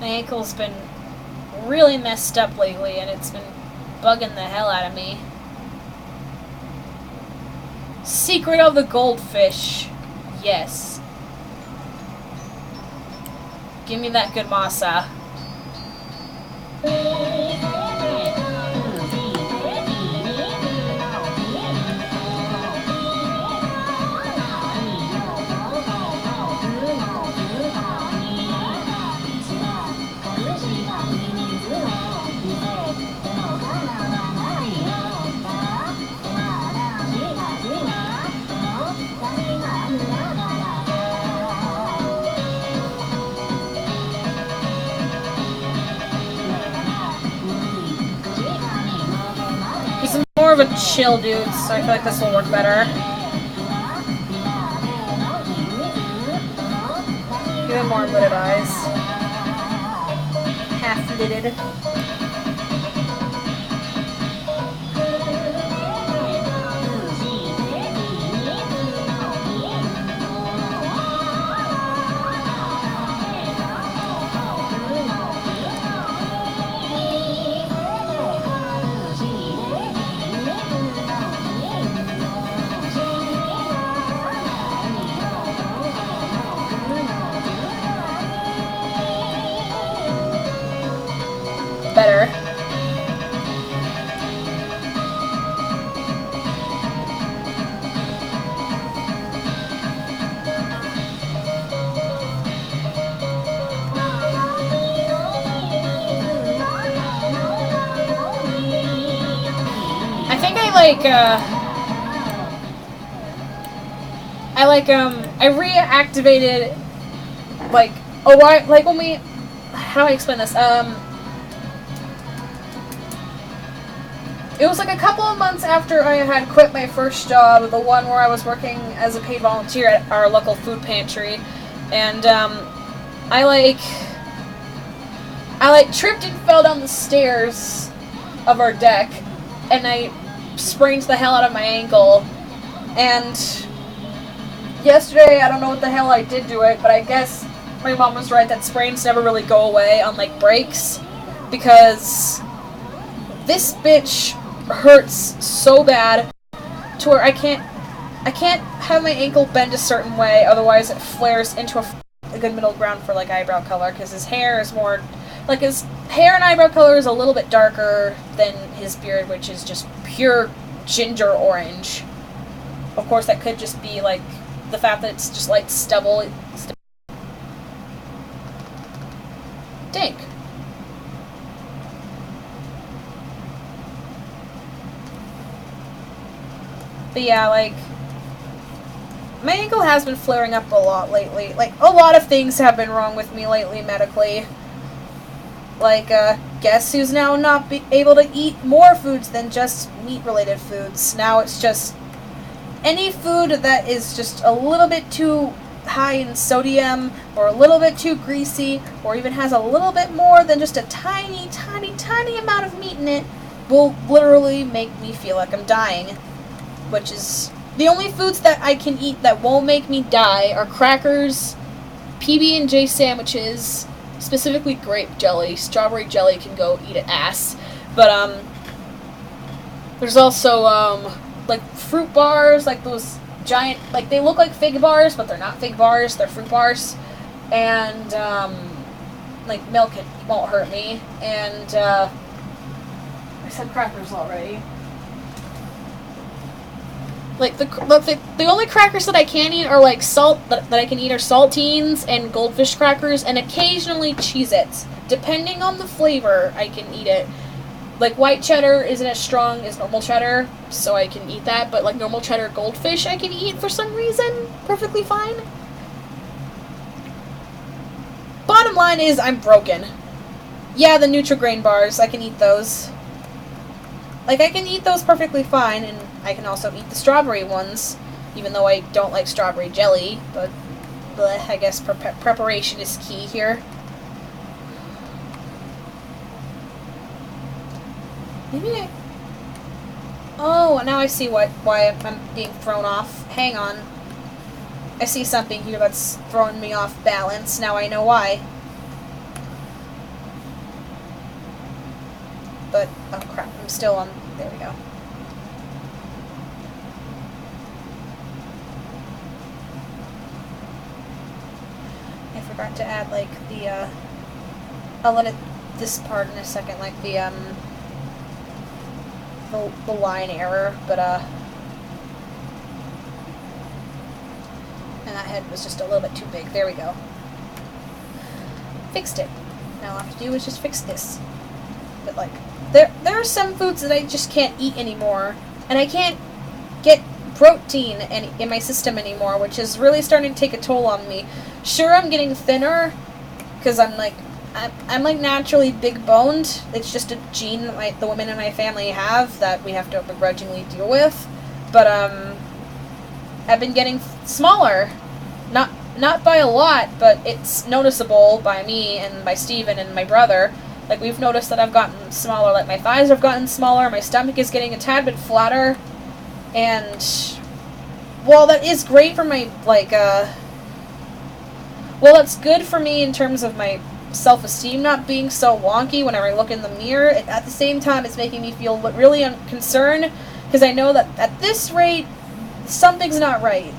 My ankle's been really messed up lately, and it's been bugging the hell out of me. Secret of the goldfish. Yes. Give me that good masa. He's more of a chill dude, so I feel like this will work better. Give him more lidded eyes. Half lidded. Better. I think I reactivated, like, a while, like, when we, how do I explain this, it was like a couple of months after I had quit my first job, the one where I was working as a paid volunteer at our local food pantry, and, I tripped and fell down the stairs of our deck, and I sprained the hell out of my ankle, and yesterday, I don't know what the hell I did to it, but I guess my mom was right that sprains never really go away on, like, breaks, because this bitch hurts so bad to where I can't have my ankle bend a certain way, otherwise it flares into a good middle ground for, like, eyebrow color, because his hair is more, like, his hair and eyebrow color is a little bit darker than his beard, which is just pure ginger orange. Of course, that could just be, like, the fact that it's just, like, stubble. Dink. But yeah, like, my ankle has been flaring up a lot lately. Like, a lot of things have been wrong with me lately medically. Like, guess who's now not able to eat more foods than just meat-related foods? Now it's just any food that is just a little bit too high in sodium, or a little bit too greasy, or even has a little bit more than just a tiny, tiny, tiny amount of meat in it, will literally make me feel like I'm dying. Which is, the only foods that I can eat that won't make me die are crackers, PB&J sandwiches, specifically grape jelly. Strawberry jelly can go eat an ass. But, there's also, like, fruit bars, like those giant, like, they look like fig bars, but they're not fig bars, they're fruit bars. And, like, milk, it won't hurt me. And, I said crackers already. Like, the only crackers that I can eat are, like, that I can eat are saltines and goldfish crackers, and occasionally Cheez-Its. Depending on the flavor, I can eat it. Like, white cheddar isn't as strong as normal cheddar, so I can eat that, but, like, normal cheddar goldfish I can eat for some reason perfectly fine. Bottom line is, I'm broken. Yeah, the Nutri-Grain bars, I can eat those. Like, I can eat those perfectly fine, and I can also eat the strawberry ones, even though I don't like strawberry jelly, but I guess preparation is key here. Maybe oh, now I see why I'm being thrown off. Hang on. I see something here that's throwing me off balance. Now I know why. but, oh crap, I'm still on, there we go. I forgot to add, like, I'll let it, this part in a second, like, the line error, but, and that head was just a little bit too big. There we go. Fixed it. Now all I have to do is just fix this. But, like, there are some foods that I just can't eat anymore, and I can't get protein in my system anymore, which is really starting to take a toll on me. Sure, I'm getting thinner, because I'm like naturally big boned. It's just a gene that the women in my family have that we have to begrudgingly deal with. But I've been getting smaller, not by a lot, but it's noticeable by me and by Steven and my brother. Like, we've noticed that I've gotten smaller. Like, my thighs have gotten smaller, my stomach is getting a tad bit flatter, and while that is great for my, like, well, that's good for me in terms of my self-esteem not being so wonky whenever I look in the mirror, at the same time it's making me feel really concerned, because I know that at this rate, something's not right.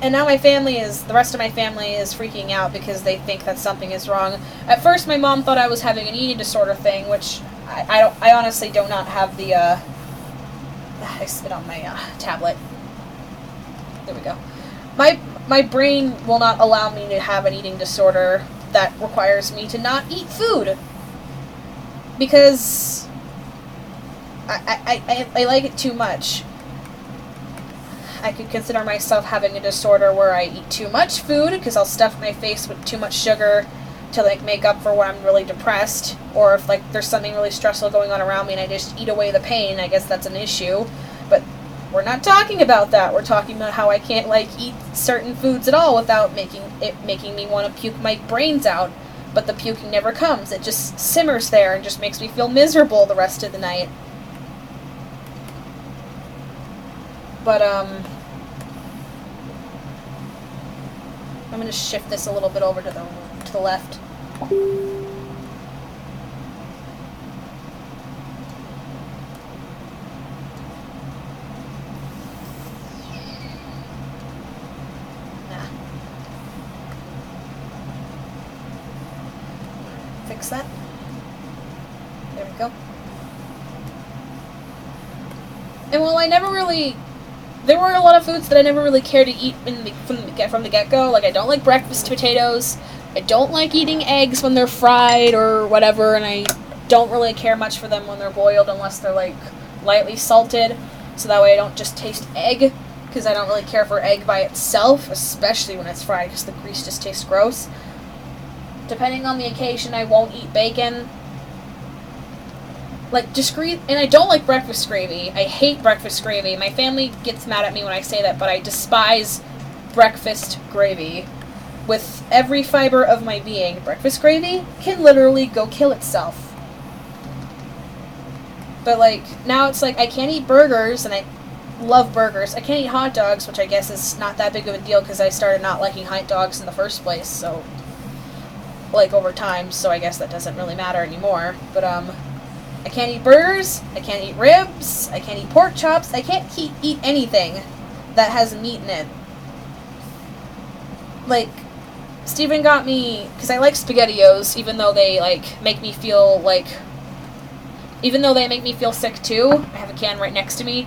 And now the rest of my family is freaking out because they think that something is wrong. At first, my mom thought I was having an eating disorder thing, which I honestly do not have the, I spit on my tablet. There we go. My brain will not allow me to have an eating disorder that requires me to not eat food. Because I like it too much. I could consider myself having a disorder where I eat too much food because I'll stuff my face with too much sugar to, like, make up for when I'm really depressed, or if, like, there's something really stressful going on around me and I just eat away the pain. I guess that's an issue, but we're not talking about that. We're talking about how I can't, like, eat certain foods at all without making me want to puke my brains out, but the puking never comes. It just simmers there and just makes me feel miserable the rest of the night. But, I'm going to shift this a little bit over to the left. Fix that. There we go. And while there were a lot of foods that I never really cared to eat from the get-go. Like, I don't like breakfast potatoes. I don't like eating eggs when they're fried or whatever, and I don't really care much for them when they're boiled unless they're, like, lightly salted, so that way I don't just taste egg, because I don't really care for egg by itself, especially when it's fried, because the grease just tastes gross. Depending on the occasion, I won't eat bacon. Like, and I don't like breakfast gravy. I hate breakfast gravy. My family gets mad at me when I say that, but I despise breakfast gravy with every fiber of my being. Breakfast gravy can literally go kill itself. But, like, now it's like I can't eat burgers, and I love burgers. I can't eat hot dogs, which I guess is not that big of a deal because I started not liking hot dogs in the first place, so, like, over time, so I guess that doesn't really matter anymore. But, I can't eat burgers, I can't eat ribs, I can't eat pork chops, I can't eat anything that has meat in it. Like, Steven got me, because I like SpaghettiOs, even though they, like, make me feel, like, even though they make me feel sick too. I have a can right next to me.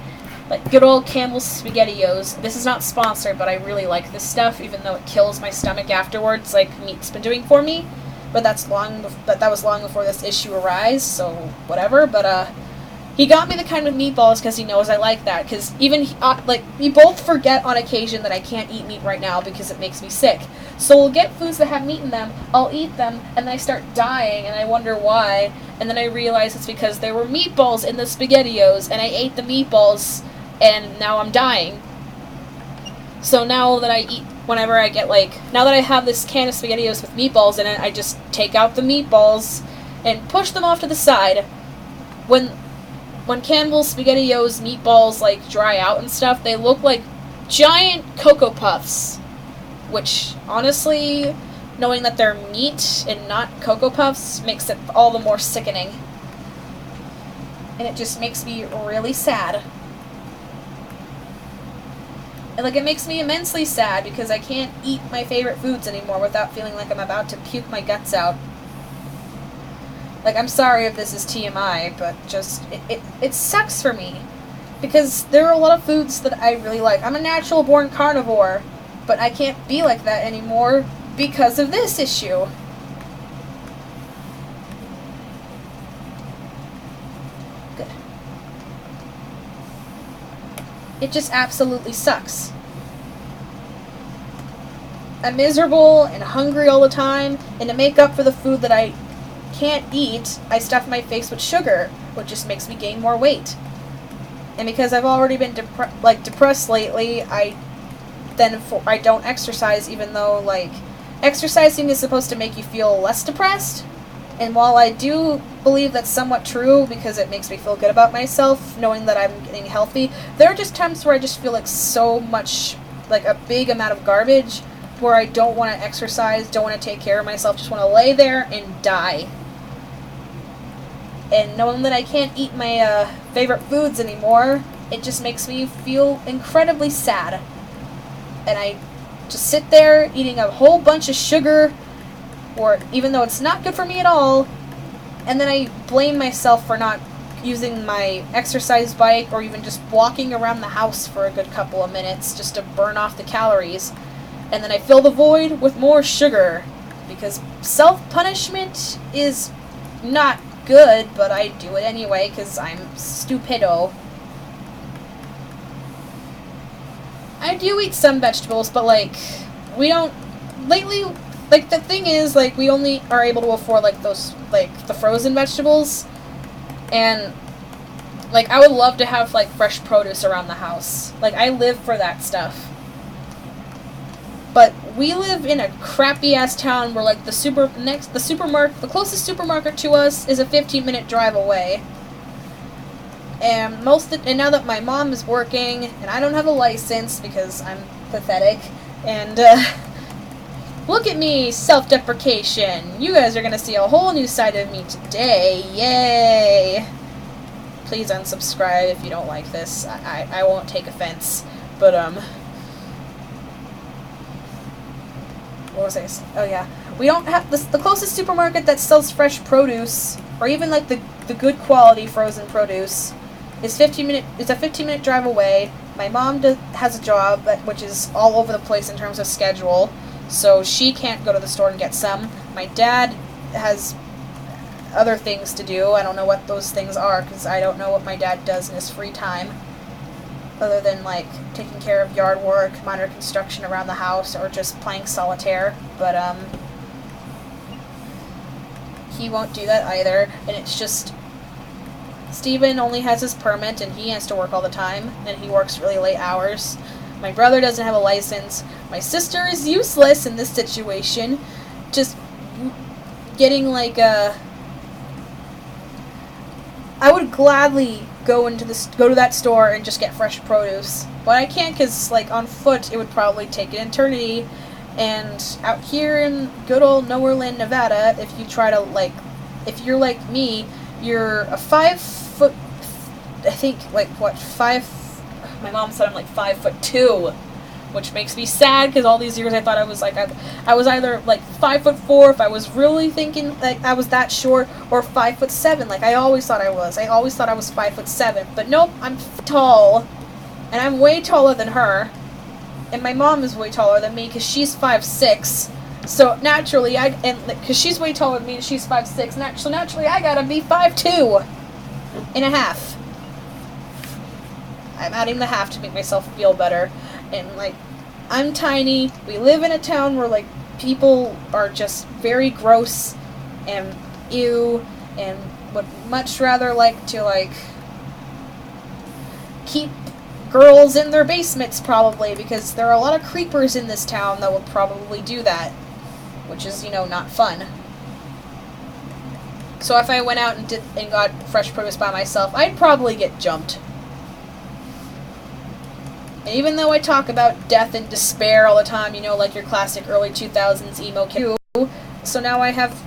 Like, good old Campbell's SpaghettiOs. This is not sponsored, but I really like this stuff, even though it kills my stomach afterwards, like meat's been doing for me. But that was long before this issue arose, so whatever. But he got me the kind of meatballs because he knows I like that. Because even like, we both forget on occasion that I can't eat meat right now because it makes me sick. So we'll get foods that have meat in them. I'll eat them, and then I start dying, and I wonder why. And then I realize it's because there were meatballs in the SpaghettiOs, and I ate the meatballs, and now I'm dying. So now that I eat. Whenever I get, like, now that I have this can of SpaghettiOs with meatballs in it, I just take out the meatballs and push them off to the side. When Campbell's SpaghettiOs meatballs, like, dry out and stuff, they look like giant Cocoa Puffs. Which, honestly, knowing that they're meat and not Cocoa Puffs makes it all the more sickening. And it just makes me really sad. And, like, it makes me immensely sad because I can't eat my favorite foods anymore without feeling like I'm about to puke my guts out. Like, I'm sorry if this is TMI, but just, it sucks for me. Because there are a lot of foods that I really like. I'm a natural-born carnivore, but I can't be like that anymore because of this issue. Good. It just absolutely sucks. I'm miserable and hungry all the time, and to make up for the food that I can't eat, I stuff my face with sugar, which just makes me gain more weight. And because I've already been depressed lately, I don't exercise, even though, like, exercising is supposed to make you feel less depressed. And while I do believe that's somewhat true because it makes me feel good about myself, knowing that I'm getting healthy, there are just times where I just feel like so much, like a big amount of garbage, where I don't want to exercise, don't want to take care of myself, just want to lay there and die. And knowing that I can't eat my favorite foods anymore, it just makes me feel incredibly sad. And I just sit there eating a whole bunch of sugar, or even though it's not good for me at all, and then I blame myself for not using my exercise bike or even just walking around the house for a good couple of minutes just to burn off the calories. And then I fill the void with more sugar, because self-punishment is not good, but I do it anyway because I'm stupido. I do eat some vegetables, but, like, we don't, lately, like, the thing is, like, we only are able to afford, like, those, like, the frozen vegetables, and, like, I would love to have, like, fresh produce around the house. Like, I live for that stuff. But we live in a crappy-ass town where, like, the closest supermarket to us is a 15-minute drive away. And now that my mom is working, and I don't have a license because I'm pathetic, and, look at me, self-deprecation. You guys are gonna see a whole new side of me today. Yay! Please unsubscribe if you don't like this. I won't take offense. But, what was I saying? Oh, yeah. We don't have the closest supermarket that sells fresh produce, or even, like, the good quality frozen produce, is a 15-minute drive away. My mom has a job which is all over the place in terms of schedule, so she can't go to the store and get some. My dad has other things to do. I don't know what those things are, because I don't know what my dad does in his free time, other than, like, taking care of yard work, minor construction around the house, or just playing solitaire. But, he won't do that either, and it's just, Steven only has his permit, and he has to work all the time, and he works really late hours. My brother doesn't have a license. My sister is useless in this situation. Just getting, like, I would gladly go to that store and just get fresh produce, but I can't, because, like, on foot it would probably take an eternity. And out here in good old Nowhereland, Nevada, if you try to, like, if you're like me, you're a 5 foot, I think, like, what, 5, my mom said I'm like 5'2", which makes me sad, because all these years I thought I was, like, I was either, like, 5'4", if I was really thinking, like, I was that short, or 5'7", like I always thought I was. I always thought I was 5'7", but nope, I'm tall, and I'm way taller than her. And my mom is way taller than me, because she's 5'6". So naturally, because she's way taller than me and she's 5'6", so naturally I gotta be 5'2" and a half. I'm adding the half to make myself feel better. And, like, I'm tiny. We live in a town where, like, people are just very gross and ew, and would much rather like to, like, keep girls in their basements, probably, because there are a lot of creepers in this town that will probably do that, which is, you know, not fun. So if I went out and got fresh produce by myself, I'd probably get jumped. And even though I talk about death and despair all the time, you know, like your classic early 2000s emo kid, So now I have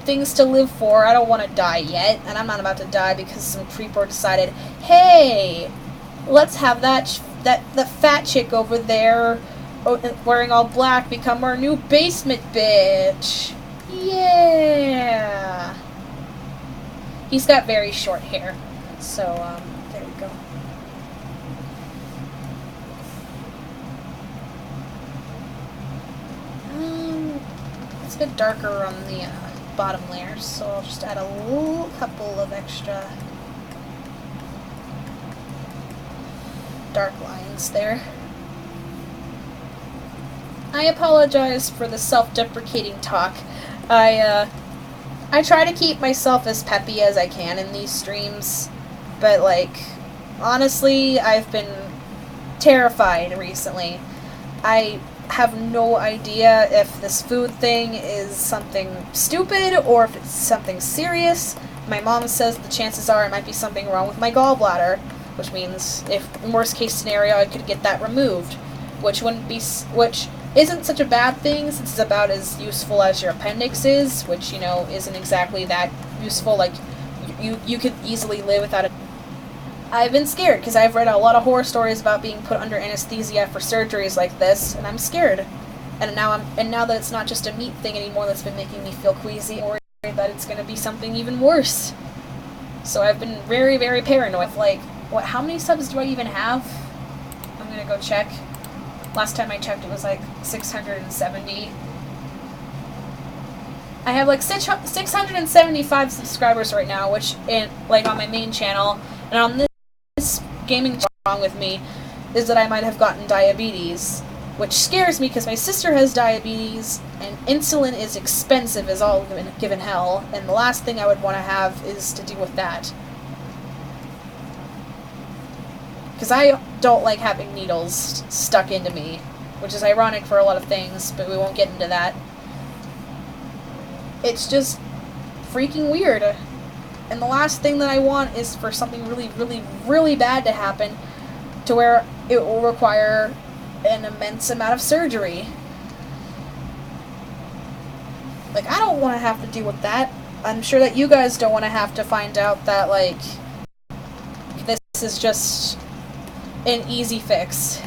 things to live for. I don't want to die yet, and I'm not about to die because some creeper decided, hey, let's have the fat chick over there wearing all black become our new basement bitch. Yeah. He's got very short hair, so there we go. It's a bit darker on the bottom layers, so I'll just add a little couple of extra dark lines there. I apologize for the self-deprecating talk. I try to keep myself as peppy as I can in these streams, but like, honestly, I've been terrified recently. I have no idea if this food thing is something stupid or if it's something serious. My mom says the chances are it might be something wrong with my gallbladder, which means if in worst case scenario I could get that removed, which isn't such a bad thing since it's about as useful as your appendix is, which, you know, isn't exactly that useful. Like, you could easily live without it. I've been scared because I've read a lot of horror stories about being put under anesthesia for surgeries like this, and I'm scared. And now that it's not just a meat thing anymore that's been making me feel queasy, or worried that it's going to be something even worse. So I've been very, very paranoid. Like, how many subs do I even have? I'm going to go check. Last time I checked, it was like 670. I have like 675 subscribers right now, which like on my main channel, and on this gaming wrong with me is that I might have gotten diabetes, which scares me because my sister has diabetes and insulin is expensive as all given hell, and the last thing I would want to have is to deal with that. Because I don't like having needles stuck into me, which is ironic for a lot of things, but we won't get into that. It's just freaking weird. And the last thing that I want is for something really, really, really bad to happen to where it will require an immense amount of surgery. Like, I don't want to have to deal with that. I'm sure that you guys don't want to have to find out that, like, this is just an easy fix.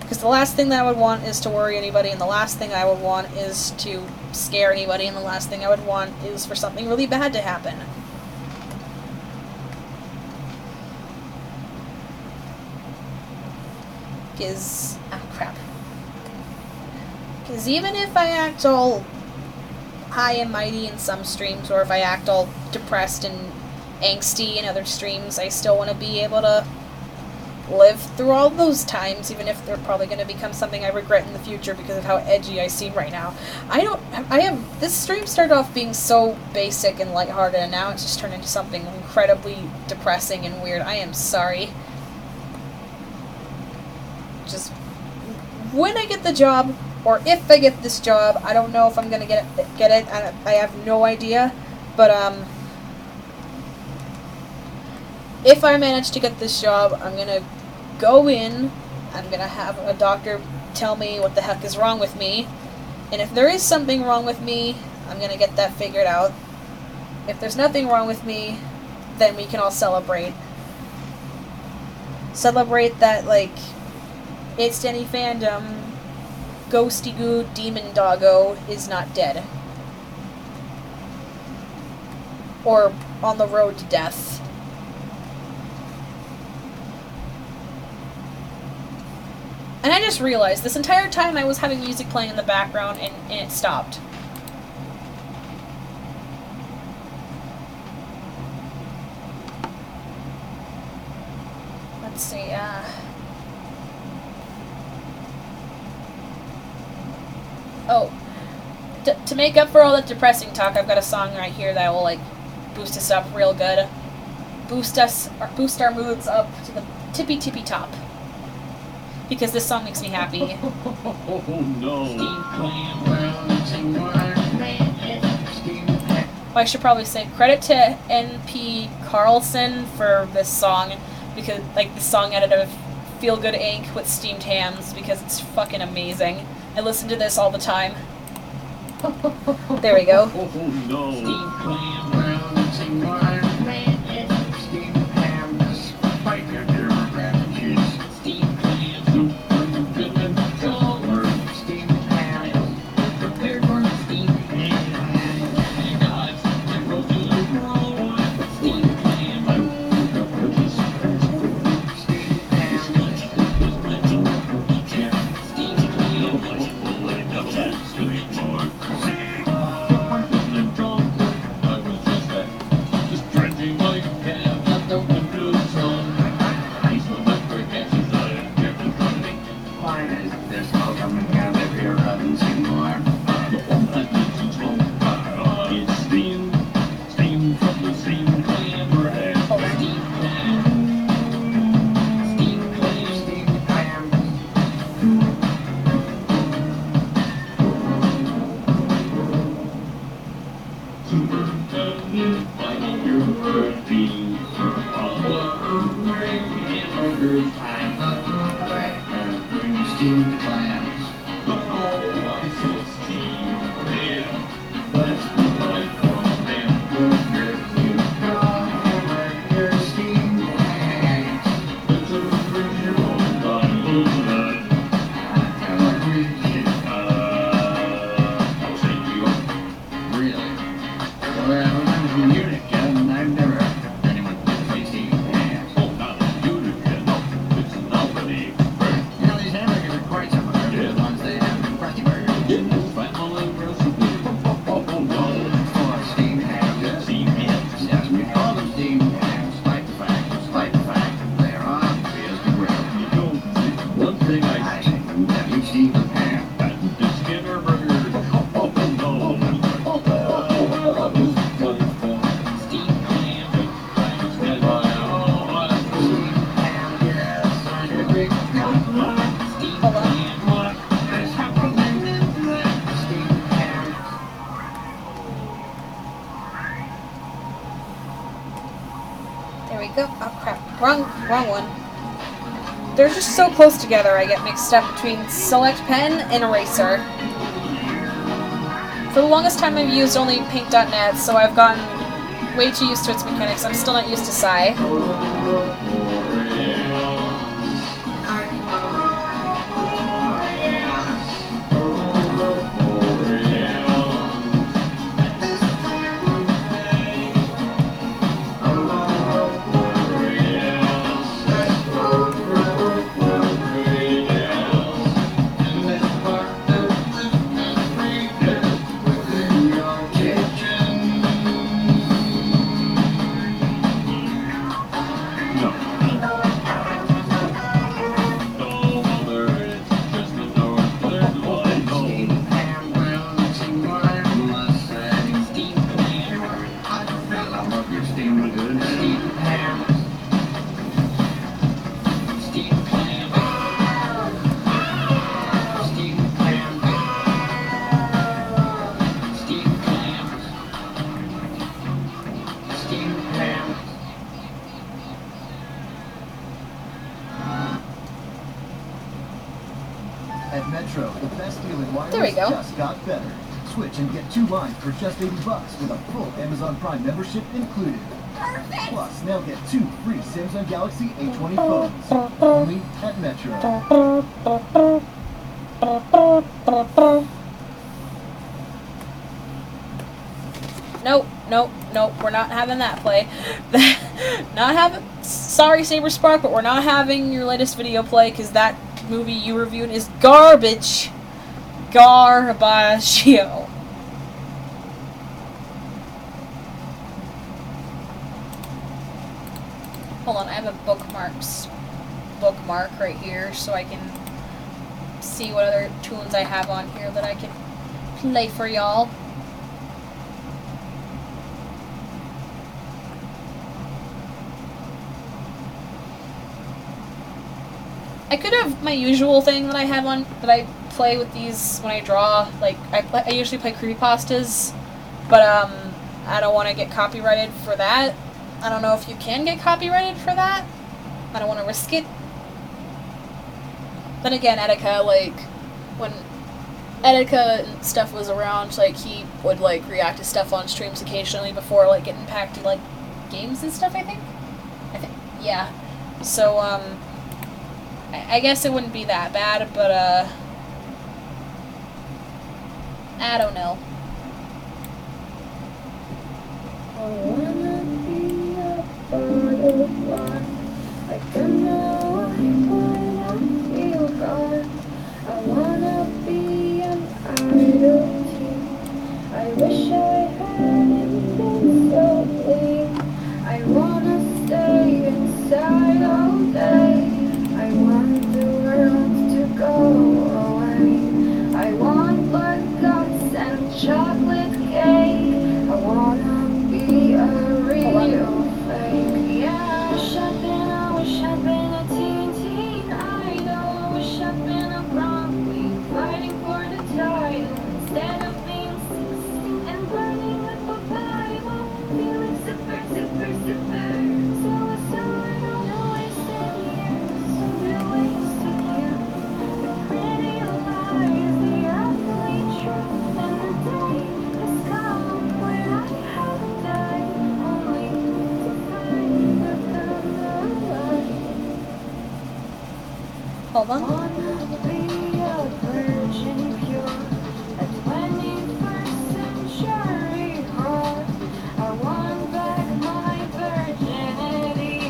Because the last thing that I would want is to worry anybody, and the last thing I would want is to scare anybody, and the last thing I would want is for something really bad to happen. Because even if I act all high and mighty in some streams, or if I act all depressed and angsty in other streams, I still want to be able to live through all those times, even if they're probably going to become something I regret in the future because of how edgy I seem right now. This stream started off being so basic and lighthearted, and now it's just turned into something incredibly depressing and weird. I am sorry. Just, when I get the job, or if I get this job, I don't know if I'm going to get it, I have no idea, but, if I manage to get this job, I'm going to go in, I'm going to have a doctor tell me what the heck is wrong with me, and if there is something wrong with me, I'm going to get that figured out. If there's nothing wrong with me, then we can all celebrate. Celebrate that, like, It's Denny fandom, Ghosty Goo Demon Doggo is not dead. Or on the road to death. And I just realized, this entire time I was having music playing in the background, and it stopped. Let's see, oh. To make up for all that depressing talk, I've got a song right here that will, like, boost us up real good. Boost our moods up to the tippy top. Because this song makes me happy. Oh no. Well, I should probably say credit to NP Carlson for this song, because, like, the song editor of Feel Good Inc. with Steamed Hams, because it's fucking amazing. I listen to this all the time. There we go. Oh no. Steam clam, brown, sing water, steam ham, spike your dear cheese. Steam clam, soup, good, color, steam ham, prepared for steam ham. Guys, roasted steam ham, steamed clams. There we go. Oh crap. Wrong one. They're just so close together I get mixed up between Select Pen and Eraser. For the longest time I've used only Paint.net, so I've gotten way too used to its mechanics. I'm still not used to Psy. At Metro, the best deal in wireless There we go. just got better. Switch and get 2 lines for just $80 with a full Amazon Prime membership included. Perfect! Plus, now get 2 free Samsung Galaxy A20 phones. Only at Metro. Nope, we're not having that play. Sorry, Saber Spark, but we're not having your latest video play because that movie you reviewed is garbage. Garbaggio. Hold on, I have a bookmark right here so I can see what other tunes I have on here that I can play for y'all. I could have my usual thing that I have on, that I play with these when I draw. Like, I usually play creepypastas, but I don't want to get copyrighted for that. I don't know if you can get copyrighted for that. I don't want to risk it. Then again, Etika, like, when Etika and stuff was around, like he would like react to stuff on streams occasionally before like it impacted like games and stuff. I think, yeah. So I guess it wouldn't be that bad, but I don't know. I wanna be a butterfly. I don't know why I feel gone. I wanna be an idol too. I wish I hadn't been so clean. I wanna stay inside all day. I want the world to go away. I want blood guts and chocolate cake. I wanna be a real fake. Yeah, wish I'd been a teen idol. Wish I'd been a prom queen fighting for the title instead of being 16 and burning up a Bible, feeling super, super, super. Suicidal, no wasted years, no wasted youth. The pretty lies, the ugly truth, and the day has come where I have died, only to find I've come alive. Hold on. Wanna be a virgin pure, a 21st century heart. I want back my virginity,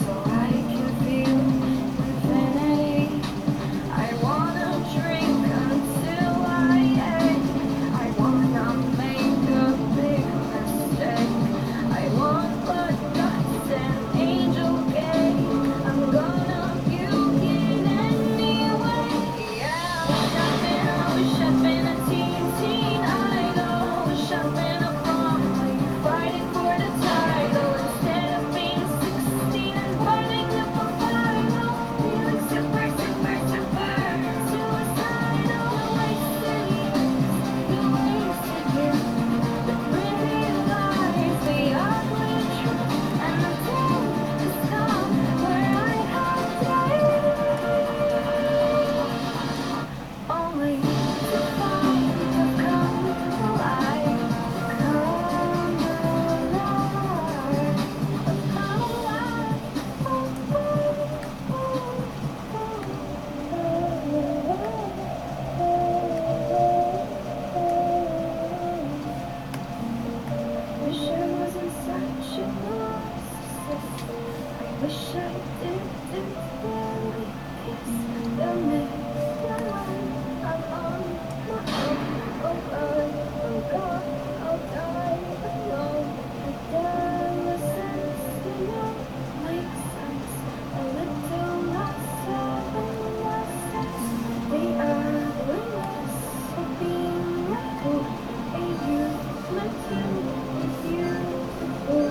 so I can feel infinity. I wanna drink until I ache. I wanna make a big mistake. I want blood, guts, and angel cake. I'm gonna puke it anyway. Yeah, wish I'd been a teen idol. Wish I'd been a prom queen fighting for the title instead of being 16 and burning up a Bible, feeling super, super, super. Suicidal, the wasted years, the wasted youth, the pretty lies, the ugly truth, and the day has come where I have died, only to find I've come alive, come alive, Wish I wasn't such a narcissist. I wish I didn't really kiss the midnight. I'm on my own. Oh God, oh God, I'll die alone. Adolescence, you know, makes sense. A little less adolescence. The ugliness of being like a youth meant to be beautiful.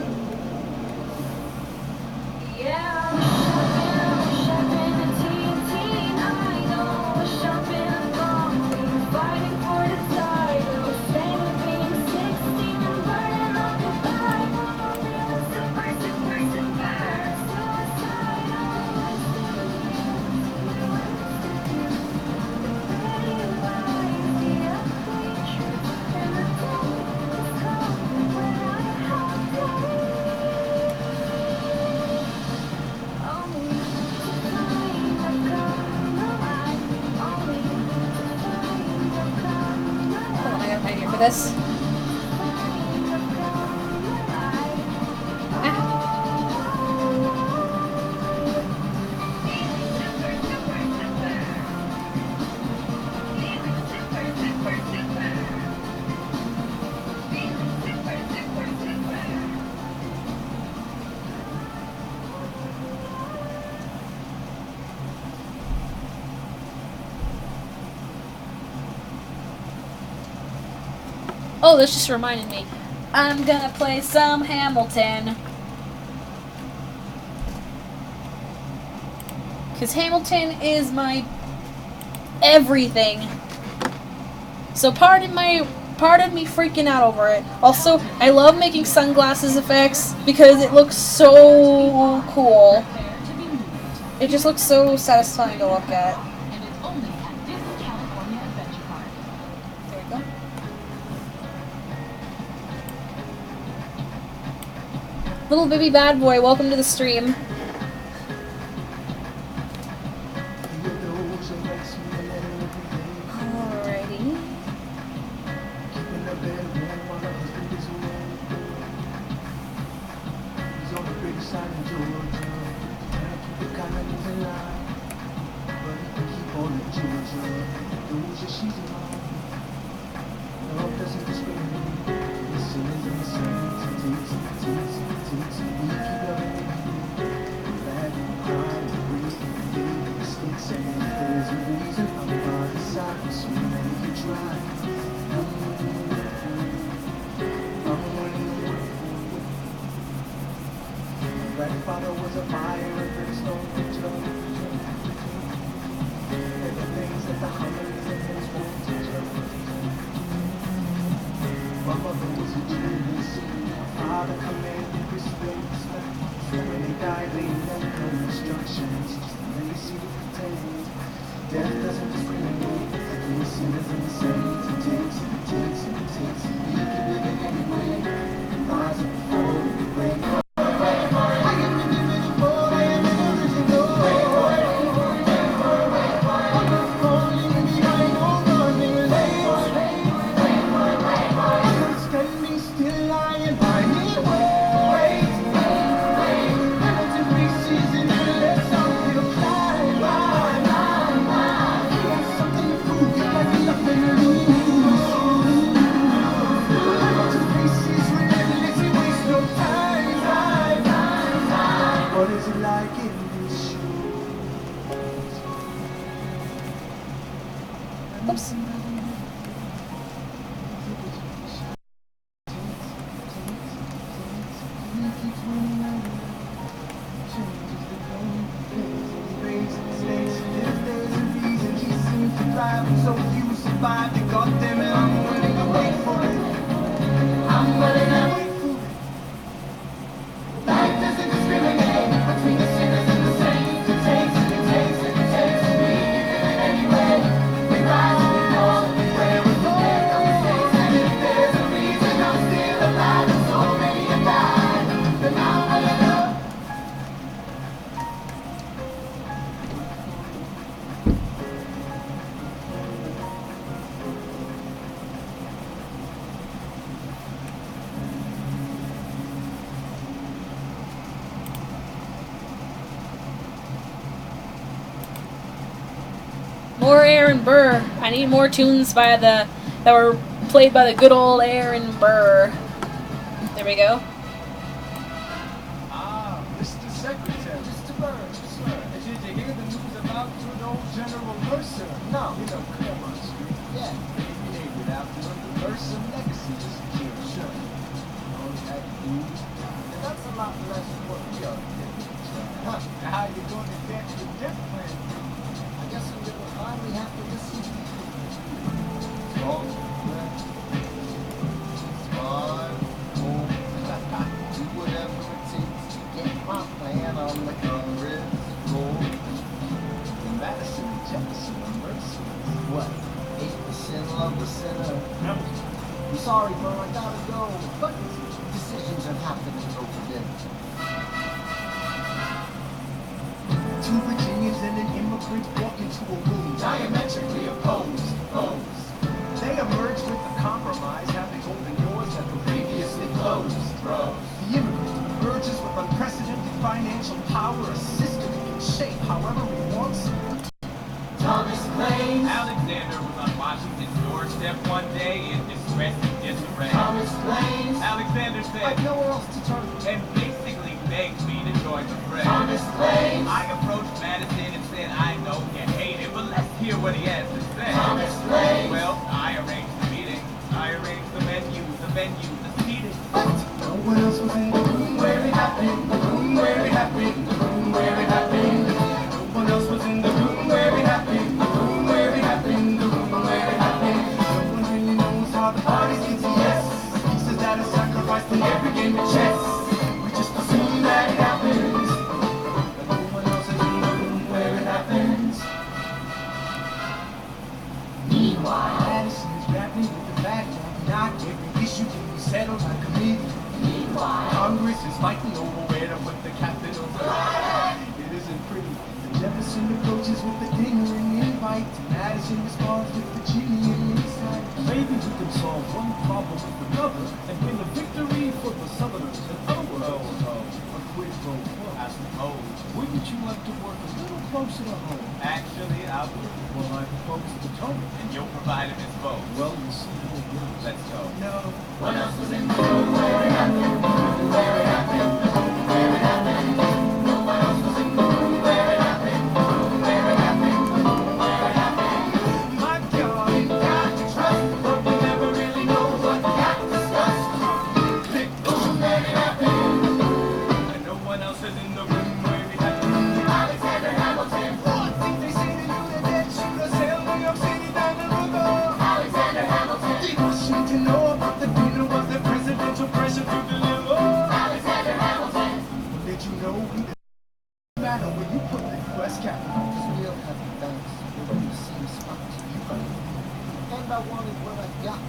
Yeah, wish I'd been a teen idol. Wish I'd been a prom queen fighting for the title instead of being 16 and burning up the Bible, feeling super, super, super. Suicidal, the pretty lies, the ugly truth, and the day has come when I have died. Only to find I've come alive. Only to find I've come alive. Hold on, I gotta find here for this. Find I've come alive. Feeling super, super, super. Feeling super, super, super. Feeling super, super, super. Oh, this just reminded me. I'm gonna play some Hamilton. Because Hamilton is my everything. So pardon me freaking out over it. Also, I love making sunglasses effects because it looks so cool. It just looks so satisfying to look at. And it's only at Disney California Adventure Park. Little baby bad boy, welcome to the stream. Alrighty. Grandfather was a fire and brimstone preacher. And the things that the Humvees and his won't teach us. My mother was a genius. My father commanded respect. So when he died, leaving them no instructions. Just a legacy to protect. Death doesn't discriminate. Between sinners and the saints. It takes, and it takes, and it takes. We can live it anyway. Rise up before we break. What is it like in these shoes? Oops. So few survived and got them, and I'm willing to wait for it. I'm willing to wait for it. Life doesn't discriminate between the sinners and the saints. It takes, and it takes, and it takes. We live it anyway. We rise and we fall, we pray, we forget our mistakes. And if there's a reason I'm still alive, and so many have died, then I'm willing to. More Aaron Burr. I need more tunes by that were played by the good old Aaron Burr. There we go. Ah, Mr. Secretary. Mr. Burns, sir. Did you hear the news about good old General Mercer? No. You know, Claremont Street. Yeah. He named it after him. The Mercer legacy is secure. Sure. Oh, that dude. And that's a lot less than what we are doing. Huh. Now, how you going to get the death plan? I guess we will finally have to listen to you. Strong breath. Smart. Do whatever it takes to get my plan on the Congress floor. Madison and Jefferson are mercenaries. What? 8% love the sinner. No. I'm sorry, bro, I gotta go. But decisions are happening over dinner. Two Virginians and an immigrant walk into a room diametrically opposed. They emerged with a compromise, having opened doors that were previously closed. The immigrant emerges with unprecedented financial power, a system he can shape however he wants. Thomas claims. Alexander was on Washington's doorstep one day in distress and disarray. Thomas claims. Alexander said, I've nowhere else to turn. and basically begged me to join the fray. Thomas claims. I approached Madison and said, I know you hate it, but let's hear what he has to say. Thomas claims. Well, I arranged the meeting. I arranged the venue, the seating. No one else was in the room where it happened. The room where it happened. The room where it happened. No one else was in the room where it happened. The room where it happened. The room where it happened. No one really knows how the parties get to yes. Pieces that are sacrificed in every game of chess. We just assume that it happens. But no one else is in the right. Madison responds with the genius. Maybe we can solve one problem with another and win a victory for the Southerners. In other words, a quid pro quo. I suppose. Wouldn't you like to work a little closer to home? Actually, I would. Well, I propose to Tony. And you'll provide him his vote. Well, we'll see how it goes. Let's go. No. What else was in the room where it happened? Where it happened? Where it happened? No one else was in the room where it happened. Where it happened? Where it happened? My God. We got to trust, but we never really know what got discussed. Click, boom, where it happened. And no one else is in the room where it happened. Alexander Hamilton. What think they say to you that that shoot us sail New York City down the river? Alexander Hamilton. They want you to know about the dinner was the presidential pressure to deliver. Alexander Hamilton. Did you know we didn't matter when you put the West Capital? Cause we all have events where we see the spots you run. And I wanted what I got.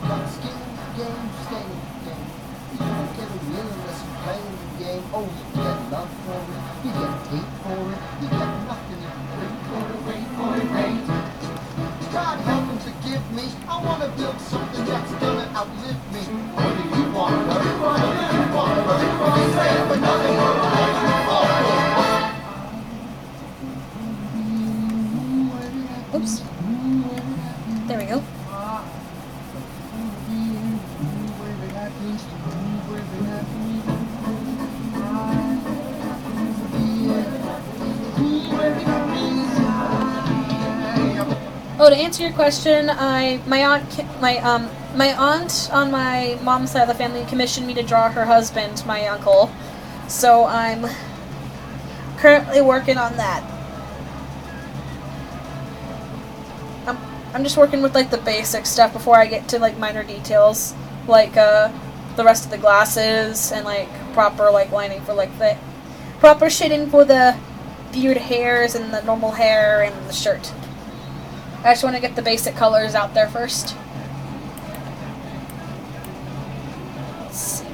Got skin in the game, stay in the game. You don't get a win unless you play in the game. Oh, you get love for it, you get hate for it, you get nothing if you wait for it, wait for it, wait. God help and forgive me. I wanna build something that's gonna outlive me. What do you want, Bert? What do you want, Bert? They say but nothing but Oops. There we go. Oh, to answer your question, my aunt on my mom's side of the family commissioned me to draw her husband, my uncle. So I'm currently working on that. I'm just working with like the basic stuff before I get to like minor details, like the rest of the glasses and like proper like lining for like the proper shading for the beard hairs and the normal hair and the shirt. I just want to get the basic colors out there first. Let's see.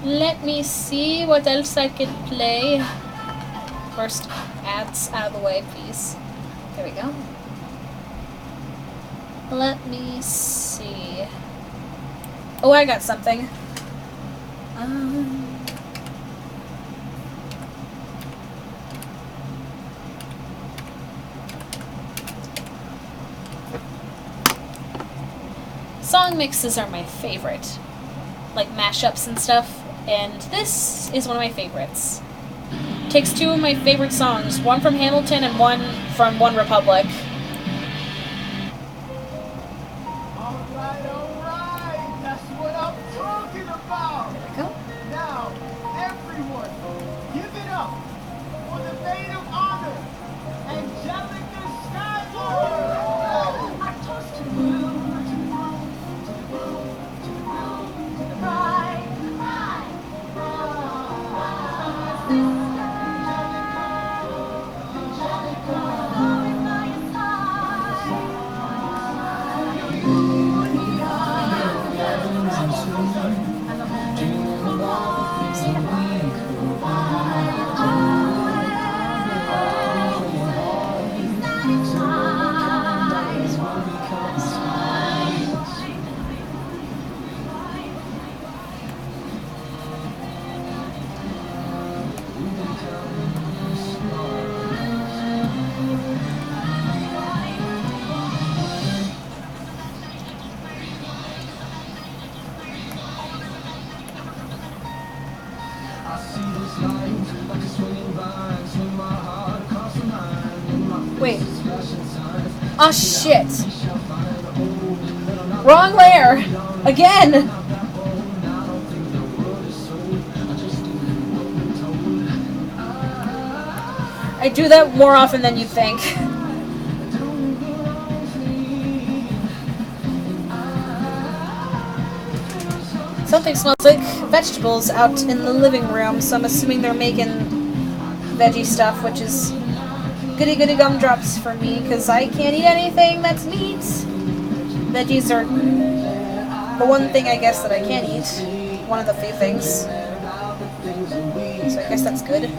Let me see what else I could play. First, ads out of the way, please. There we go. Let me see. Oh, I got something. Song mixes are my favorite. Like mashups and stuff. And this is one of my favorites. Takes two of my favorite songs, one from Hamilton and one from One Republic. Alright, that's what I'm talking about. There we go. Now, everyone, give it up for the maid of honor, Angelica Schuyler. I toast to you, to the groom, to the groom, to the groom, to the bride, bride, bride. Wait. Oh shit. Wrong layer. Again. I do that more often than you'd think. Something smells like vegetables out in the living room, so I'm assuming they're making veggie stuff, which is goody goody gumdrops for me because I can't eat anything that's meat. Veggies are the one thing I guess that I can eat. One of the few things. So I guess that's good.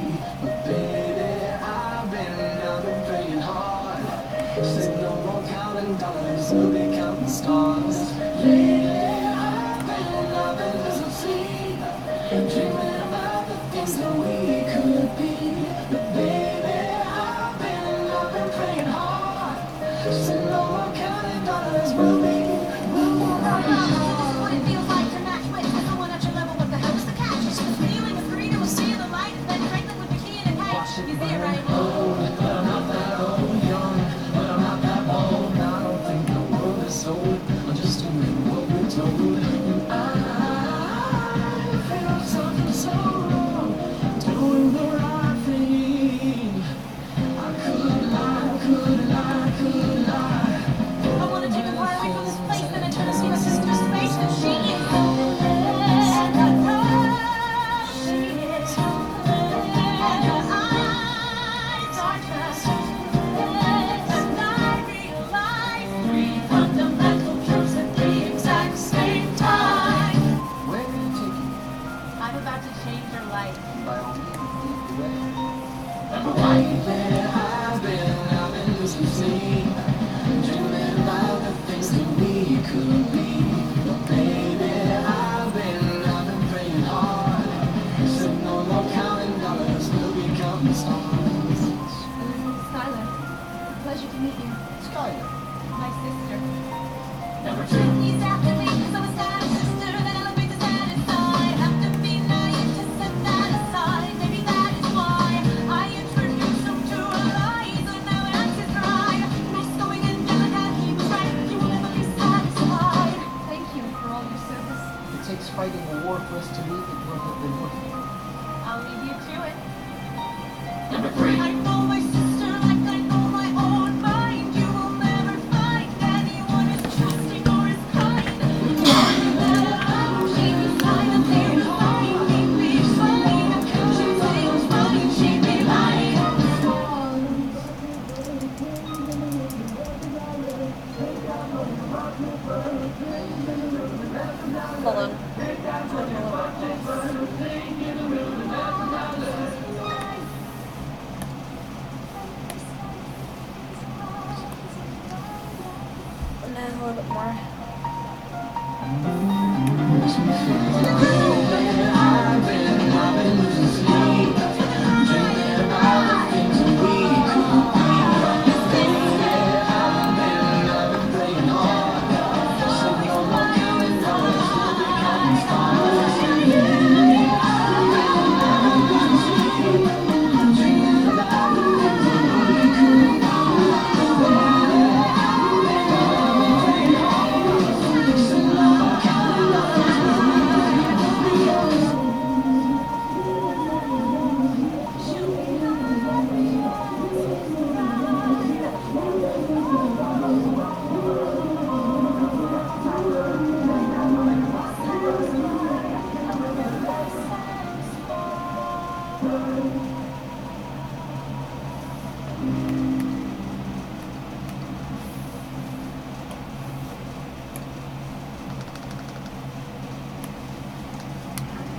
What it feels like to match with someone at your level. What the hell's the catch? Just the feeling of freedom will see the light. And then Franklin with the key in a catch. You see it, right? I wanna take a part away from this place, then I turn to see my sister's face, and she is. She is. And her eyes are just. And I realize three fundamental truths at the exact same time. Where are you taking me? I'm about to change your life. By all means, lead the way. Skylar, pleasure to meet you. Skylar. My sister. He's after me, so it's got a sister that elevates to satisfy. Have to be naive to set that aside. Maybe that is why I introduced him to a lie. So now that's his pride. He's going in feeling that he was right. You will never be satisfied. Thank you for all your service. It takes fighting a war for us to meet the world that been looking for. I'll leave you to it. I know my sister like I know my own mind. You will never find anyone as trusting or as kind. She'd be silent, they would find me. Be fine. She'd say it's fine. She'd be lying. Hold on. And then a little bit more.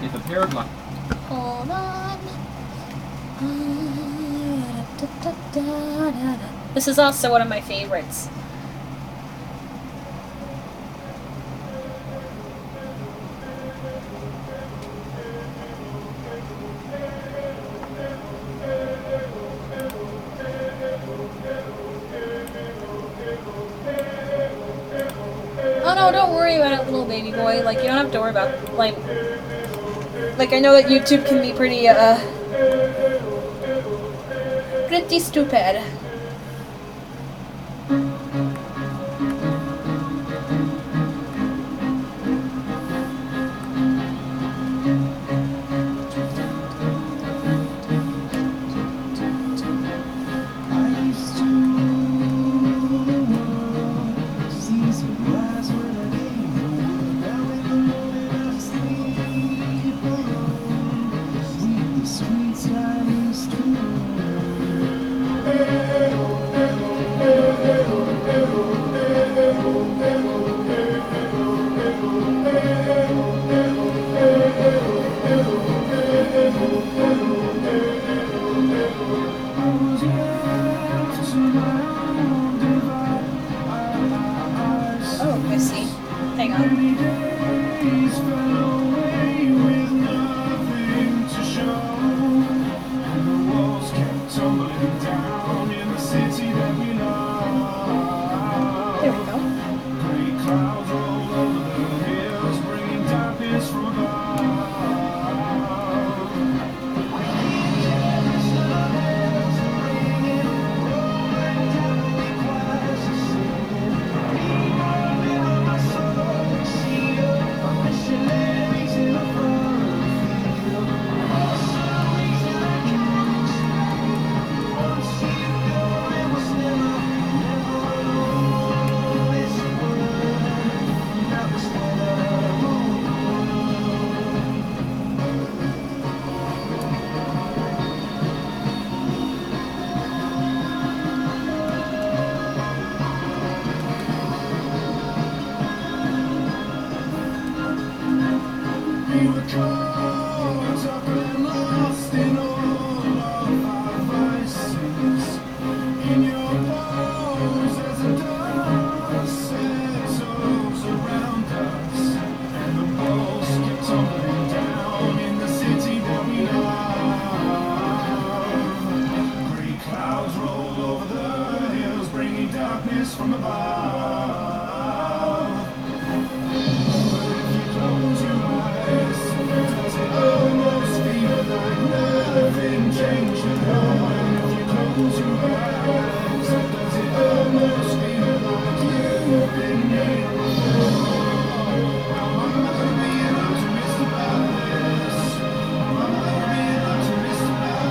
If a paraglide. Hold on. This is also one of my favorites. Oh no, don't worry about it, little baby boy. Like, you don't have to worry about, like I know that YouTube can be pretty, pretty stupid. Sweet smiling street. Oh, I see. Hang on. There we go. From above. If you close your eyes, does it almost feel like nothing changed at all? And if you close your eyes, does it almost feel like you've been here before? Now I'm not gonna be an optimist about this. I'm not gonna be an optimist about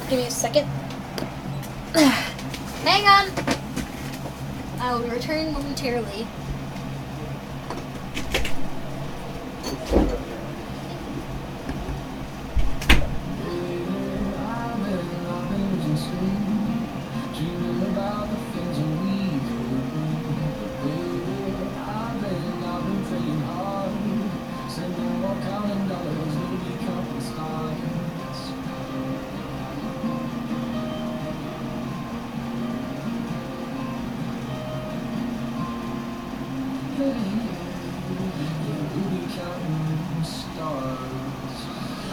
Give me a second. Hang on. I will return momentarily.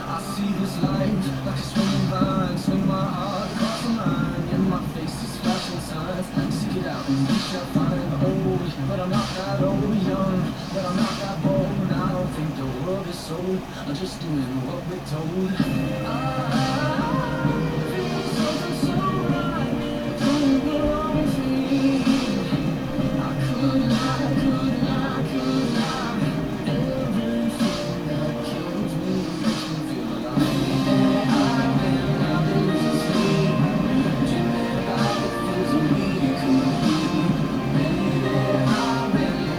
I see this light like a swinging vine, swing my heart across the line, and my face is flashing signs. Seek it out and we shall find. Old, but I'm not that old. Young, but I'm not that bold. I don't think the world is sold. I'm just doing what we're told. I feel something so right, doing the wrong thing. I could not. Everything that kills me makes me feel alive. I've been losing sleep, dreaming about the things that we could be. Baby,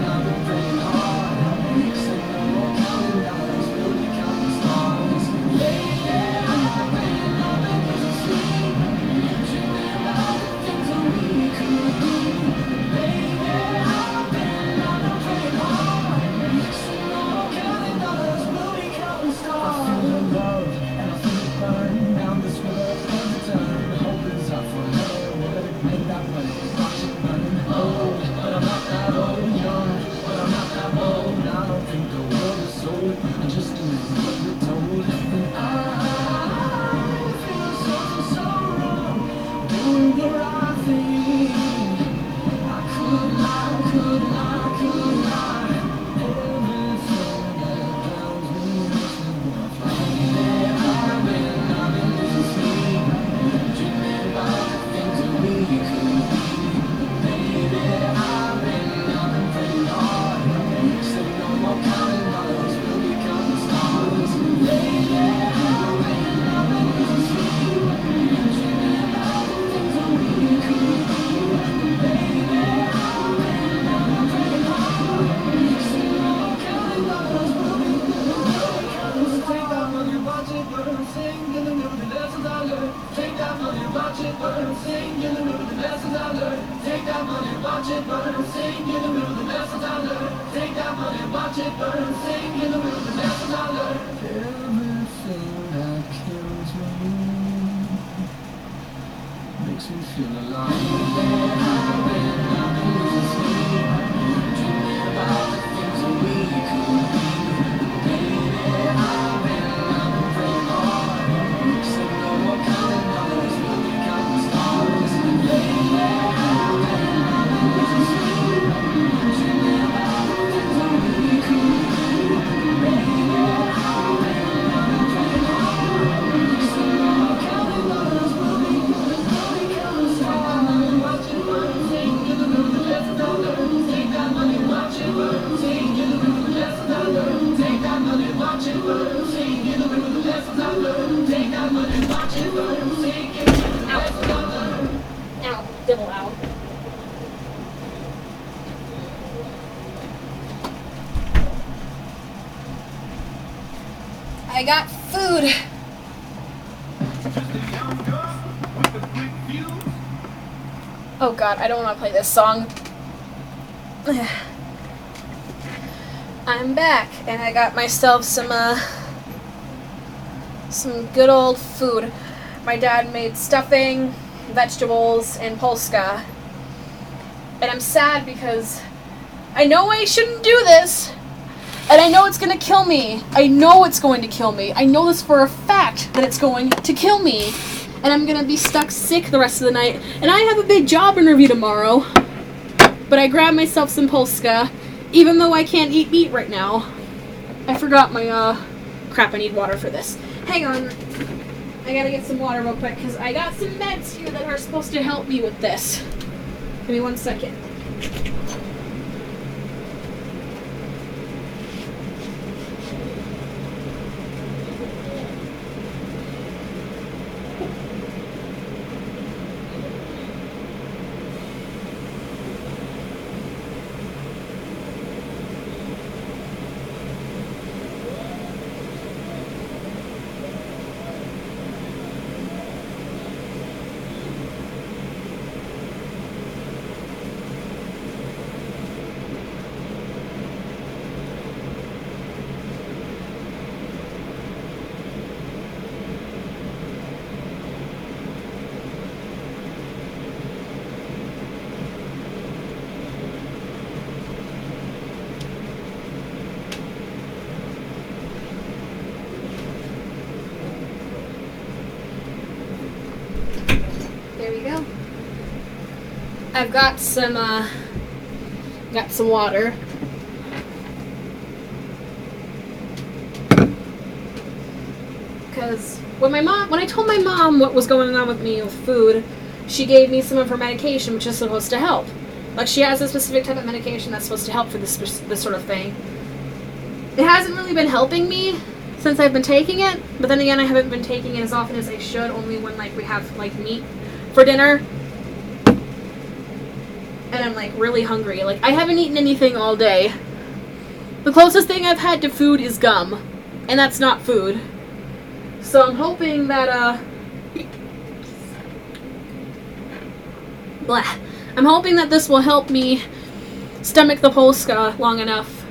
I've been praying hard, mixing up more counting dollars, really counting just doing what you're told. And I feel so wrong, doing the right thing. I could lie, could lie, could lie. Everything that drowns me makes me wanna fly. I've been losing sleep, dreaming about the things that we could be. Baby, I've been praying hard, saying no more counting dollars, we'll become the stars. Lately, I've been losing sleep, dreaming about the things that we could be. Baby, I've been praying hard, saying no more counting dollars, we'll become the stars. Take that money, watch it burn, sing in the middle of the lessons I learned. Take that money, watch it burn, sing in the middle of the lessons I learned. Take that money, watch it burn, sing in the middle of the lessons I learned. Take that money, watch it burn, sing in the middle of the lessons I learned. Everything that kills me makes me feel alive. I've been losing sleep, dreaming about the things that we could be. Baby, I've been praying hard, saying no more counting dollars, we'll become the stars. Lately, I've been losing sleep, dreaming about the things that we could be. Baby, I've been praying hard, saying no more counting dollars, we'll become the stars. Watch it burn, sing in the middle of the lessons I learned. Take that money, watch it burn, sing in the middle of the lessons I learned. Take that money, watch it burn, sing in the middle of the lessons I learned. Take that money, watch it burn, sing in the middle of the lessons I learned. Ow. Dibble ow. I got food. Oh god, I don't want to play this song. I'm back, and I got myself some good old food. My dad made stuffing, vegetables, and polska. And I'm sad because I know I shouldn't do this, and I know it's gonna kill me. I know it's going to kill me. I know this for a fact that it's going to kill me. And I'm gonna be stuck sick the rest of the night. And I have a big job interview tomorrow. But I grabbed myself some polska, even though I can't eat meat right now. I forgot my, crap, I need water for this. Hang on. I gotta get some water real quick, because I got some meds here that are supposed to help me with this. Give me 1 second. There we go. I've got some water. Because when I told my mom what was going on with me with food, she gave me some of her medication, which is supposed to help. Like, she has a specific type of medication that's supposed to help for this sort of thing. It hasn't really been helping me since I've been taking it, but then again, I haven't been taking it as often as I should, only when, like, we have, like, meat for dinner. And I'm, like, really hungry. Like, I haven't eaten anything all day. The closest thing I've had to food is gum, and that's not food. So I'm hoping that, blah. I'm hoping that this will help me stomach the polska long enough.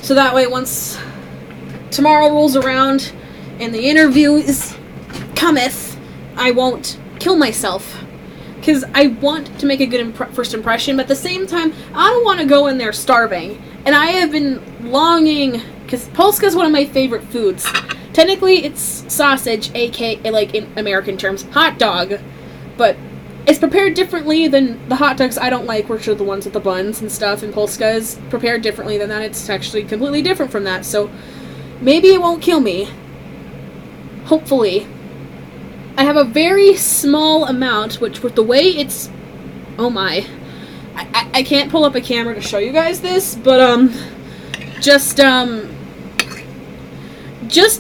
So that way, once tomorrow rolls around and the interview cometh, I won't kill myself. Because I want to make a good first impression, but at the same time, I don't want to go in there starving And I have been longing, because Polska is one of my favorite foods. Technically, it's sausage, aka, like in American terms, hot dog. But it's prepared differently than the hot dogs I don't like, which are the ones with the buns and stuff. And Polska is prepared differently than that. It's actually completely different from that. So maybe it won't kill me. Hopefully. I have a very small amount, which with the way it's... Oh my. I can't pull up a camera to show you guys this, but, just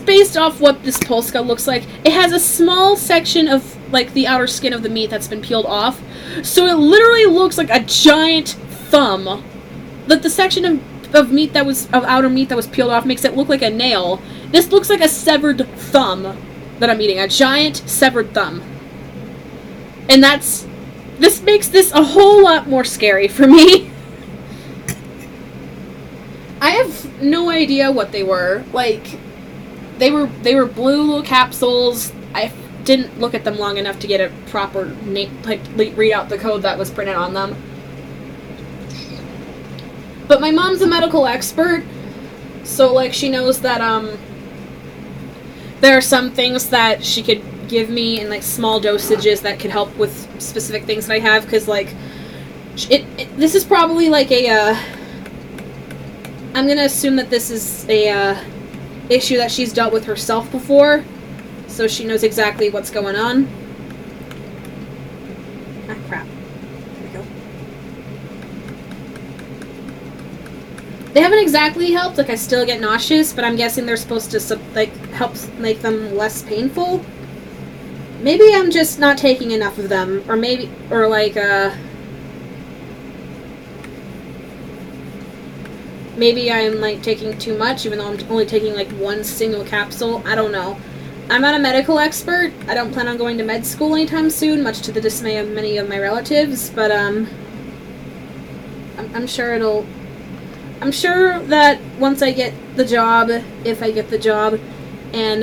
based off what this Polska looks like, it has a small section of, like, the outer skin of the meat that's been peeled off, so it literally looks like a giant thumb. Like, the section of meat that was, of outer meat that was peeled off makes it look like a nail. This looks like a severed thumb that I'm eating, a giant severed thumb. And this makes this a whole lot more scary for me. I have no idea what they were. Like, they were blue little capsules. I didn't look at them long enough to get a proper like read out the code that was printed on them. But my mom's a medical expert, so like she knows that there are some things that she could give me in like small dosages that could help with specific things that I have, because like this is probably like a I'm gonna assume that this is a issue that she's dealt with herself before, so she knows exactly what's going on. Ah, crap. There we go. They haven't exactly helped. Like, I still get nauseous, but I'm guessing they're supposed to like help make them less painful. Maybe I'm just not taking enough of them, or maybe, or like, maybe I'm, like, taking too much, even though I'm only taking, like, one single capsule. I don't know. I'm not a medical expert. I don't plan on going to med school anytime soon, much to the dismay of many of my relatives, but, I'm sure it'll... I'm sure that once I get the job, if I get the job, and,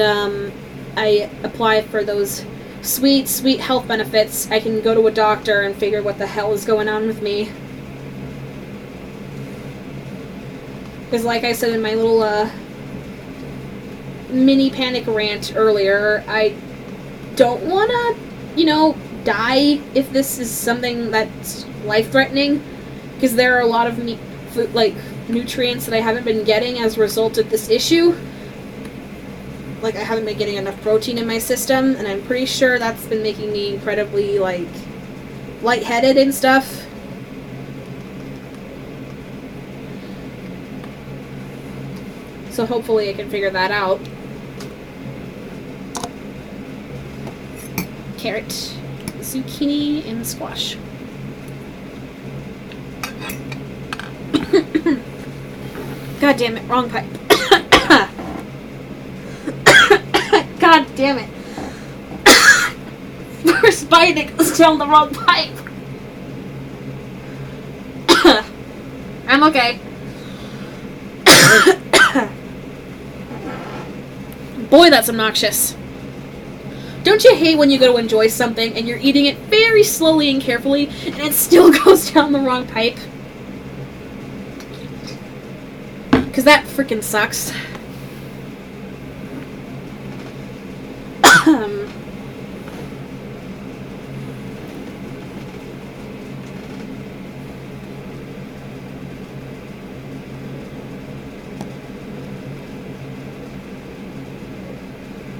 I apply for those sweet, sweet health benefits, I can go to a doctor and figure what the hell is going on with me. Because like I said in my little, mini panic rant earlier, I don't want to, you know, die if this is something that's life-threatening. Because there are a lot of food, like, nutrients that I haven't been getting as a result of this issue. Like, I haven't been getting enough protein in my system, and I'm pretty sure that's been making me incredibly, like, lightheaded and stuff. So hopefully I can figure that out. Carrot, zucchini, and squash. God damn it, wrong pipe. God damn it. First bite, it goes down the wrong pipe. I'm okay. Boy, that's obnoxious. Don't you hate when you go to enjoy something and you're eating it very slowly and carefully and it still goes down the wrong pipe? Because that freaking sucks.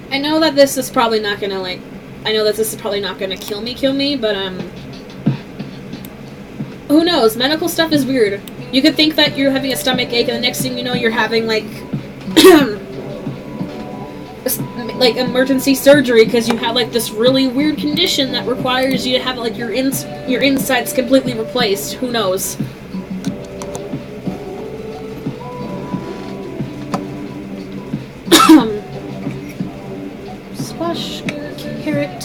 I know that this is probably not gonna, like, I know that this is probably not gonna kill me, but, who knows? Medical stuff is weird. You could think that you're having a stomach ache, and the next thing you know, you're having, like, like, emergency surgery because you have, like, this really weird condition that requires you to have, like, your insides completely replaced. Who knows? Squash, carrot,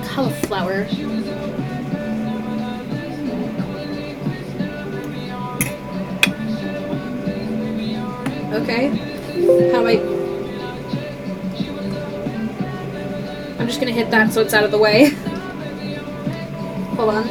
cauliflower. Okay. How do I... I'm just gonna hit that so it's out of the way. Hold on.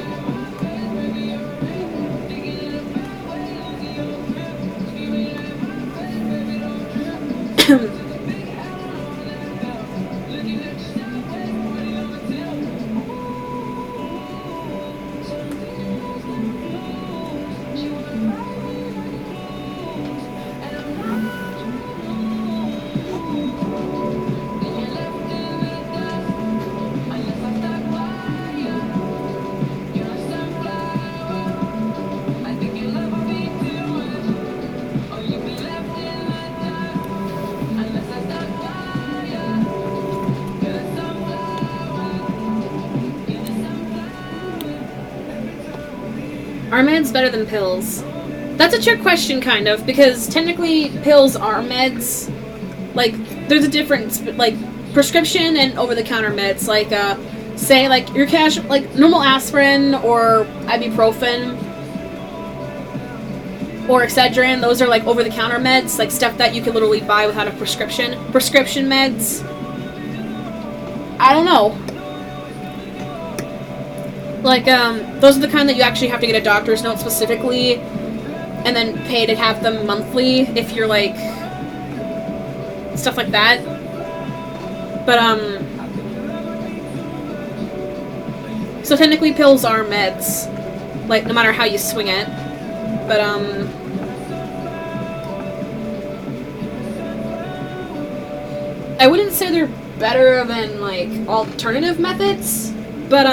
Are meds better than pills? That's a trick question, kind of, because technically pills are meds. Like, there's a difference, like, prescription and over-the-counter meds. Like, say, like, your casual, like, normal aspirin or ibuprofen or Excedrin, those are, like, over-the-counter meds, like, stuff that you can literally buy without a prescription. Prescription meds, I don't know. Like, those are the kind that you actually have to get a doctor's note specifically, and then pay to have them monthly if you're, like, stuff like that. But, so technically pills are meds, like, no matter how you swing it. But, I wouldn't say they're better than, like, alternative methods, but,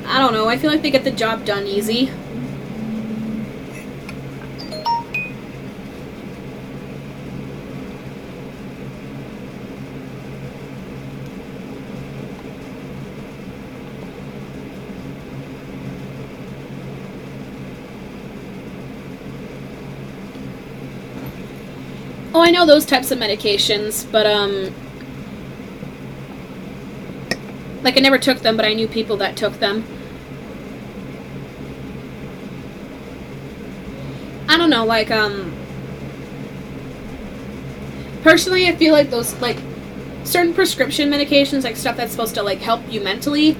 I don't know, I feel like they get the job done easy. Oh, I know those types of medications, but, like, I never took them, but I knew people that took them. I don't know, like, personally, I feel like those, like, certain prescription medications, like, stuff that's supposed to, like, help you mentally,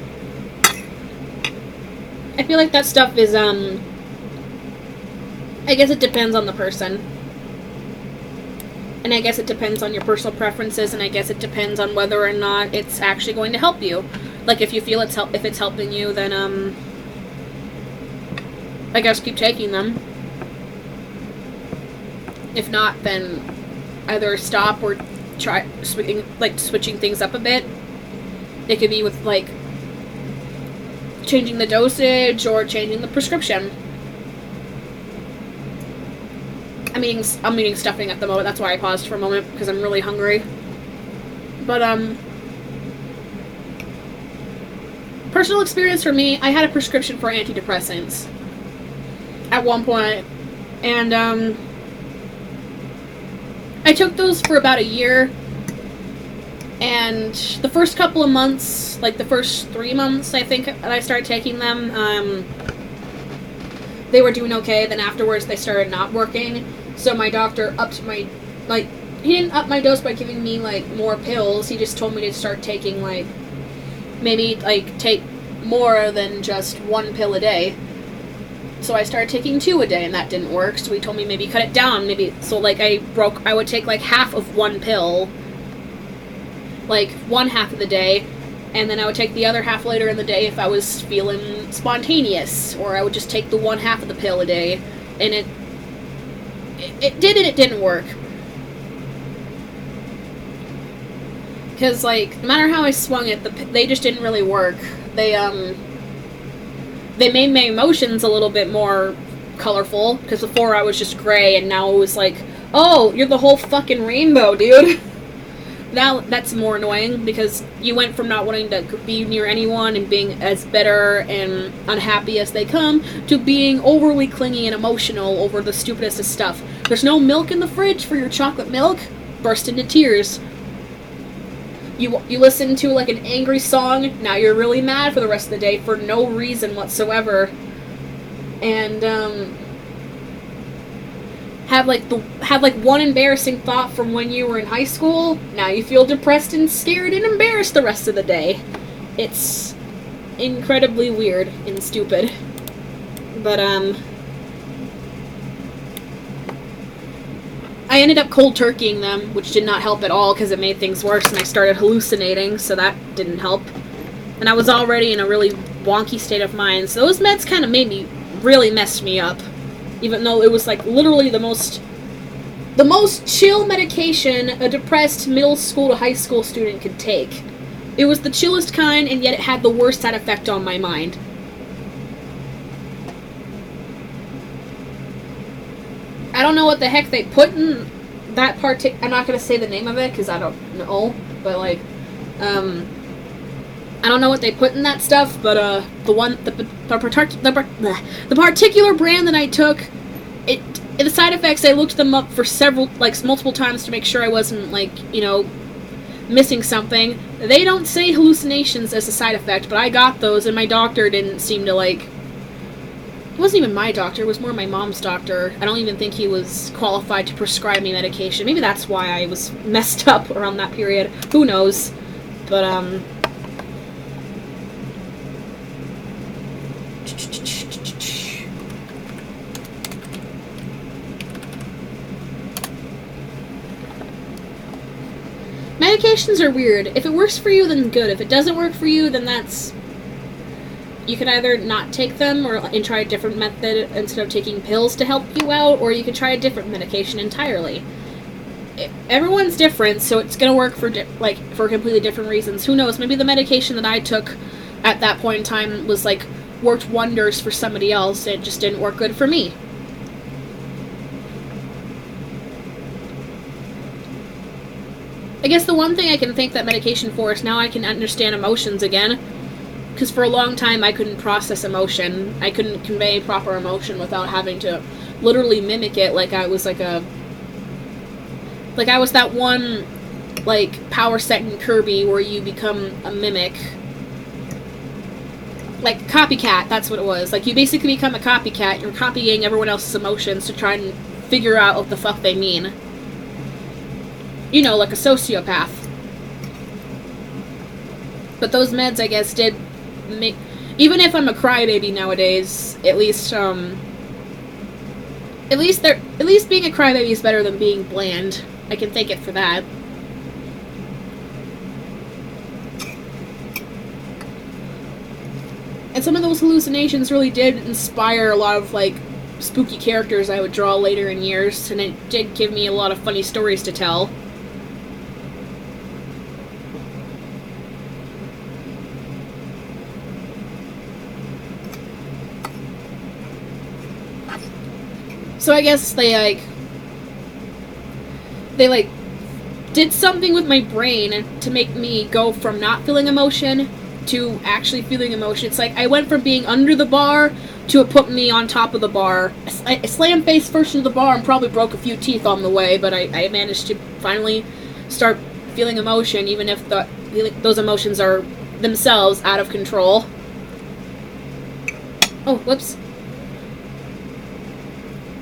I feel like that stuff is, I guess it depends on the person. And I guess it depends on your personal preferences, and I guess it depends on whether or not it's actually going to help you. Like, if you feel if it's helping you, then, I guess keep taking them. If not, then either stop or try switching things up a bit. It could be with, like, changing the dosage or changing the prescription. I'm eating stuffing at the moment, that's why I paused for a moment, because I'm really hungry. But, personal experience for me, I had a prescription for antidepressants at one point, and, I took those for about a year, and the first couple of months, like the first 3 months, I think, that I started taking them, they were doing okay, then afterwards they started not working. So my doctor upped my, like, he didn't up my dose by giving me, like, more pills. He just told me to start taking, like, maybe, like, take more than just 1 pill a day. So I started taking 2 a day, and that didn't work. So he told me maybe cut it down, maybe, so, like, I would take, like, half of 1 pill, like, 1/2 of the day, and then I would take the other half later in the day if I was feeling spontaneous, or I would just take the 1/2 of the pill a day, and it did and it didn't work. Because, like, no matter how I swung it, they just didn't really work. They made my emotions a little bit more colorful, because before I was just gray, and now it was like, oh, you're the whole fucking rainbow, dude. Now that's more annoying, because you went from not wanting to be near anyone and being as bitter and unhappy as they come to being overly clingy and emotional over the stupidest of stuff. There's no milk in the fridge for your chocolate milk? Burst into tears. You listen to, like, an angry song, now you're really mad for the rest of the day for no reason whatsoever. And, have one embarrassing thought from when you were in high school, now you feel depressed and scared and embarrassed the rest of the day. It's incredibly weird and stupid. But, I ended up cold turkeying them, which did not help at all because it made things worse, and I started hallucinating, so that didn't help. And I was already in a really wonky state of mind, so those meds kind of really messed me up. Even though it was like literally the most chill medication a depressed middle school to high school student could take. It was the chillest kind, and yet it had the worst side effect on my mind. I don't know what the heck they put in that I'm not going to say the name of it because I don't know, but like, I don't know what they put in that stuff, but the particular brand that I took, the side effects, I looked them up for multiple times to make sure I wasn't, like, missing something. They don't say hallucinations as a side effect, but I got those, and my doctor didn't seem to, like... It wasn't even my doctor, it was more my mom's doctor. I don't even think he was qualified to prescribe me medication. Maybe that's why I was messed up around that period. Who knows? But, medications are weird. If it works for you, then good. If it doesn't work for you, then that's... You can either not take them and try a different method instead of taking pills to help you out, or you can try a different medication entirely. Everyone's different, so it's gonna work for completely different reasons. Who knows? Maybe the medication that I took at that point in time was like worked wonders for somebody else. It just didn't work good for me. I guess the one thing I can thank that medication for is now I can understand emotions again. Because for a long time I couldn't process emotion. I couldn't convey proper emotion without having to literally mimic it like I was that one, like, power set in Kirby where you become a mimic. Like, copycat, that's what it was. Like, you basically become a copycat. You're copying everyone else's emotions to try and figure out what the fuck they mean. You know, like a sociopath. But those meds, I guess, did make... Even if I'm a crybaby nowadays, at least being a crybaby is better than being bland. I can thank it for that. And some of those hallucinations really did inspire a lot of, like, spooky characters I would draw later in years, and it did give me a lot of funny stories to tell. So I guess they did something with my brain to make me go from not feeling emotion to actually feeling emotion. It's like I went from being under the bar to it put me on top of the bar. I slammed face first into the bar and probably broke a few teeth on the way, but I managed to finally start feeling emotion, even if those emotions are themselves out of control. Oh, whoops.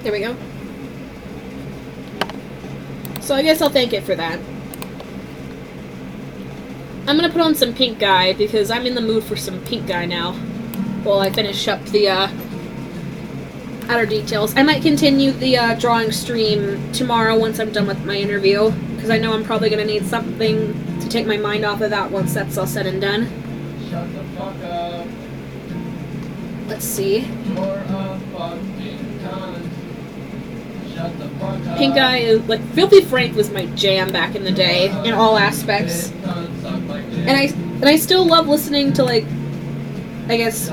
There we go. So I guess I'll thank it for that. I'm gonna put on some pink guy because I'm in the mood for some pink guy now. While I finish up the outer details. I might continue the drawing stream tomorrow once I'm done with my interview, because I know I'm probably gonna need something to take my mind off of that once that's all said and done. Shut the fuck up. Let's see. You're a fucking cunt. Shut the fuck up. Pink Eye is, like, Filthy Frank was my jam back in the day, in all aspects. And I still love listening to, like, I guess,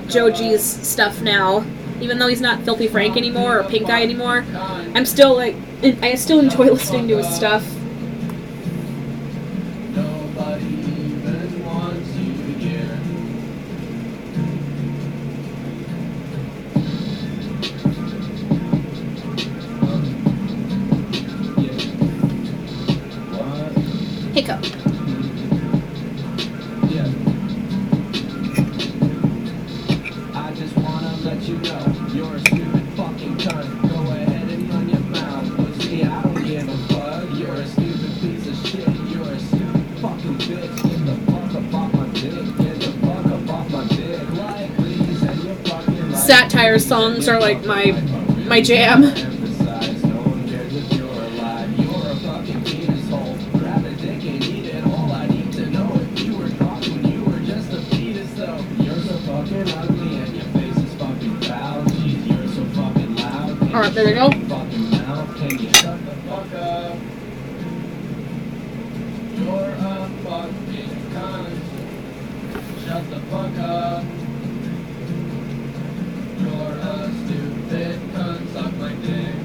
Joji's stuff now. Even though he's not Filthy Frank anymore, or Pink Eye anymore, I'm still, like, I still enjoy listening to his stuff. Nobody even wants you here. Hiccup. Yeah. I just wanna let you know you're a stupid fucking cunt. Go ahead and run your mouth. Pussy, I don't give a fuck. You're a stupid piece of shit. You're a stupid fucking bitch. Get the fuck up off my dick. Get the fuck up off my dick. Like, please, and you're fucking Satire songs are like my jam. Emphasize, no one cares if you're alive. Alright, there we go. Fucking mouth, can you shut the fuck up? You're a fucking cunt. Shut the fuck up. You're a stupid cunt. Suck my dick.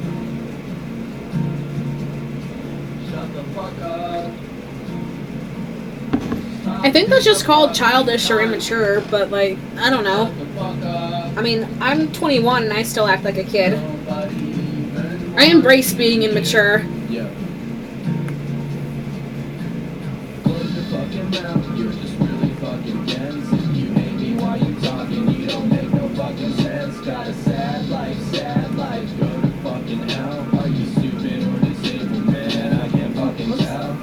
Shut the fuck up. I think that's just called childish or immature, but like, I don't know. Shut the fuck up. I mean, I'm 21 and I still act like a kid. Nobody even I embrace being immature. Yeah. Close your fucking mouth, you're just really fucking dense. If you hate me while you talking, you don't make no fucking sense. Got a sad life, go to fucking hell. Are you stupid or disabled, man? I can't fucking tell.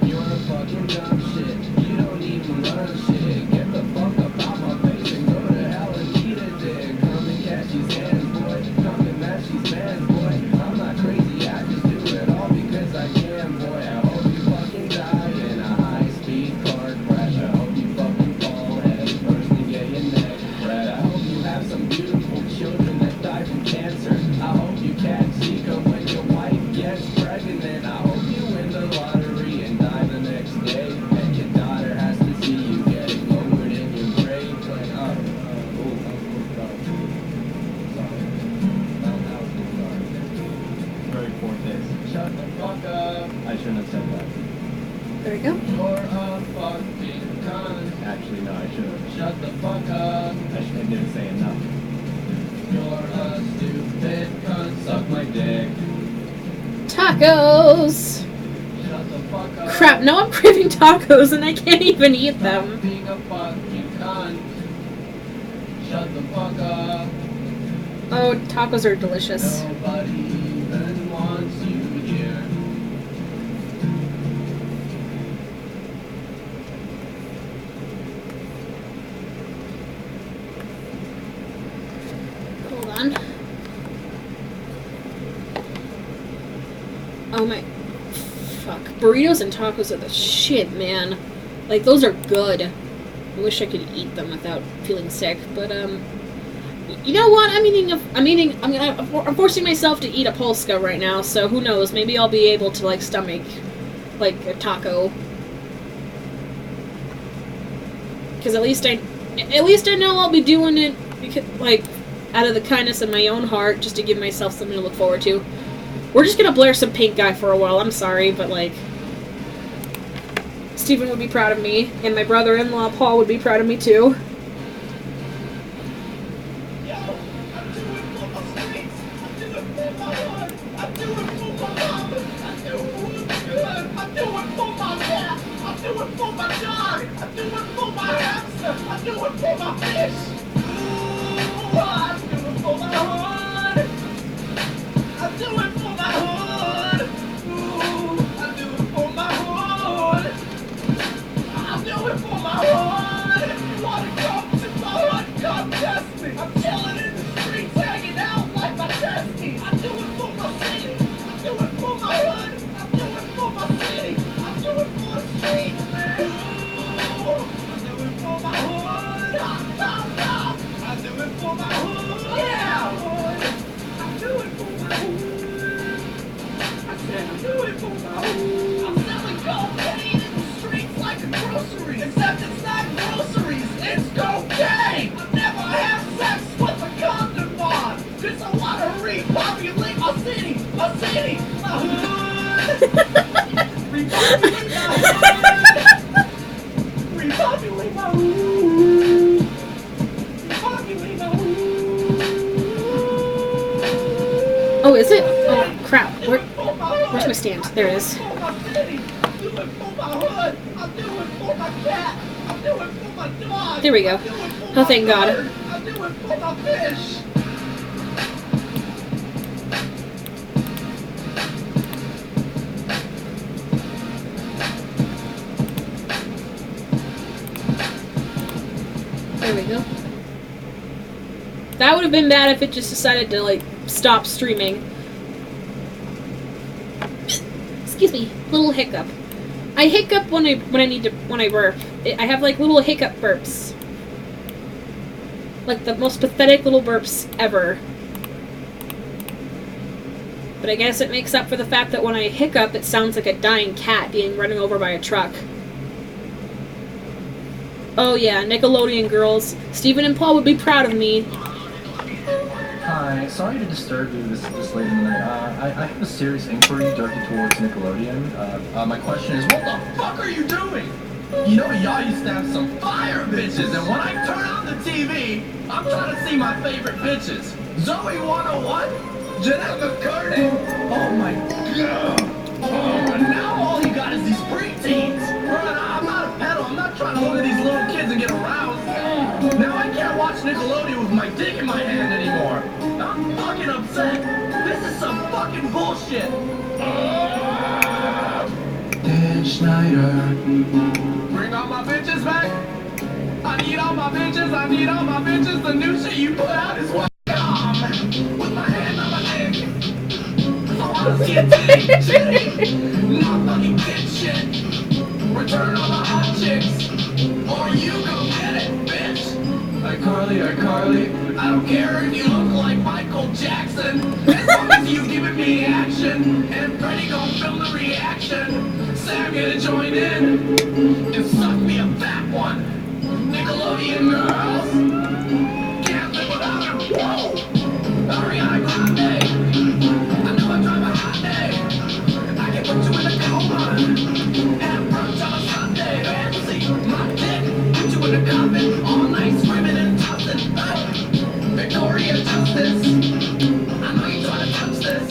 You're a fucking dumb shit, you don't even learn shit. Get the fuck up out my face and go to hell and eat a dick. Come and catch these hands, boy, come and match these bands, boy. I'm not crazy, I just do it all because I can, boy. I hope you fucking die in a high-speed car crash. I hope you fucking fall head first and get your neck cracked. I hope you have some beautiful children that die from cancer. I hope you catch Zika when your wife gets pregnant. I hope you win the lottery and die the next day. And your daughter has to see you getting lowered in your grave. Like, very poor taste. Shut the fuck up. I shouldn't have said that. There we go. You're a fucking cunt. Actually, no, I should have. Shut the fuck up. I didn't say enough. You're a stupid cunt. Suck my dick. Tacos! Shut the fuck up. Crap, now I'm craving tacos and I can't even eat them. Stop being a fucking cunt. Shut the fuck up. Oh, tacos are delicious. Nobody even wants you here. Hold on. Oh my... Fuck. Burritos and tacos are the shit, man. Like, those are good. I wish I could eat them without feeling sick, but, you know what? I'm forcing myself to eat a Polska right now, so who knows? Maybe I'll be able to, like, stomach, like, a taco. Because at least I know I'll be doing it, because, like, out of the kindness of my own heart, just to give myself something to look forward to. We're just gonna blare some Pink Guy for a while, I'm sorry, but, like, Steven would be proud of me, and my brother-in-law, Paul, would be proud of me, too. Oh, is it? Oh, crap. Where's my stand? There it is. There we go. Oh, thank God. There we go. That would have been bad if it just decided to, like, stop streaming. Excuse me, little hiccup. I hiccup when I burp. I have, like, little hiccup burps. Like the most pathetic little burps ever. But I guess it makes up for the fact that when I hiccup, it sounds like a dying cat being run over by a truck. Oh yeah, Nickelodeon girls. Stephen and Paul would be proud of me. Hi, sorry to disturb you this late in the night. I have a serious inquiry directed towards Nickelodeon. My question is, what the fuck are you doing? You know, y'all used to have some fire bitches, and when I turn on the TV, I'm trying to see my favorite bitches. Zoe 101? Jeanette McCurdy? Oh my god. Oh, and now all you got is these preteens. Bro, I'm not a pedo. I'm not trying to look at these little kids and get aroused. Now I can't watch Nickelodeon with my dick in my hand anymore. I'm fucking upset. This is some fucking bullshit. Dan Schneider. Bring all my bitches back. I need all my bitches. I need all my bitches. The new shit you put out is what with my hand on my dick. I wanna see a titty. Not fucking kid shit. Return all the hot chicks. Or you go get it, bitch. iCarly. I don't care if you look like Michael Jackson. As long as you giving me action. And Freddy gon' film the reaction. Sam gonna join in. And suck me a fat one. Nickelodeon girls. Can't live without her. Whoa. Ariana Grande. I know I drive a hot day. I can put you in a coma. And brunch on a Sunday. Fancy my dick. Put you in a coffin. All night screaming and tossing. Victoria Justice. I know you trying to touch this.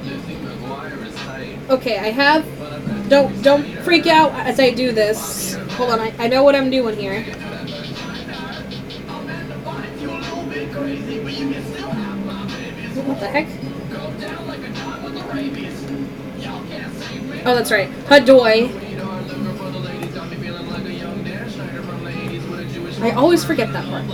Lizzie McGuire is tight. Okay, I have... Don't freak out as I do this. Hold on, I know what I'm doing here. What the heck? Oh, that's right. Hadoy. I always forget that part.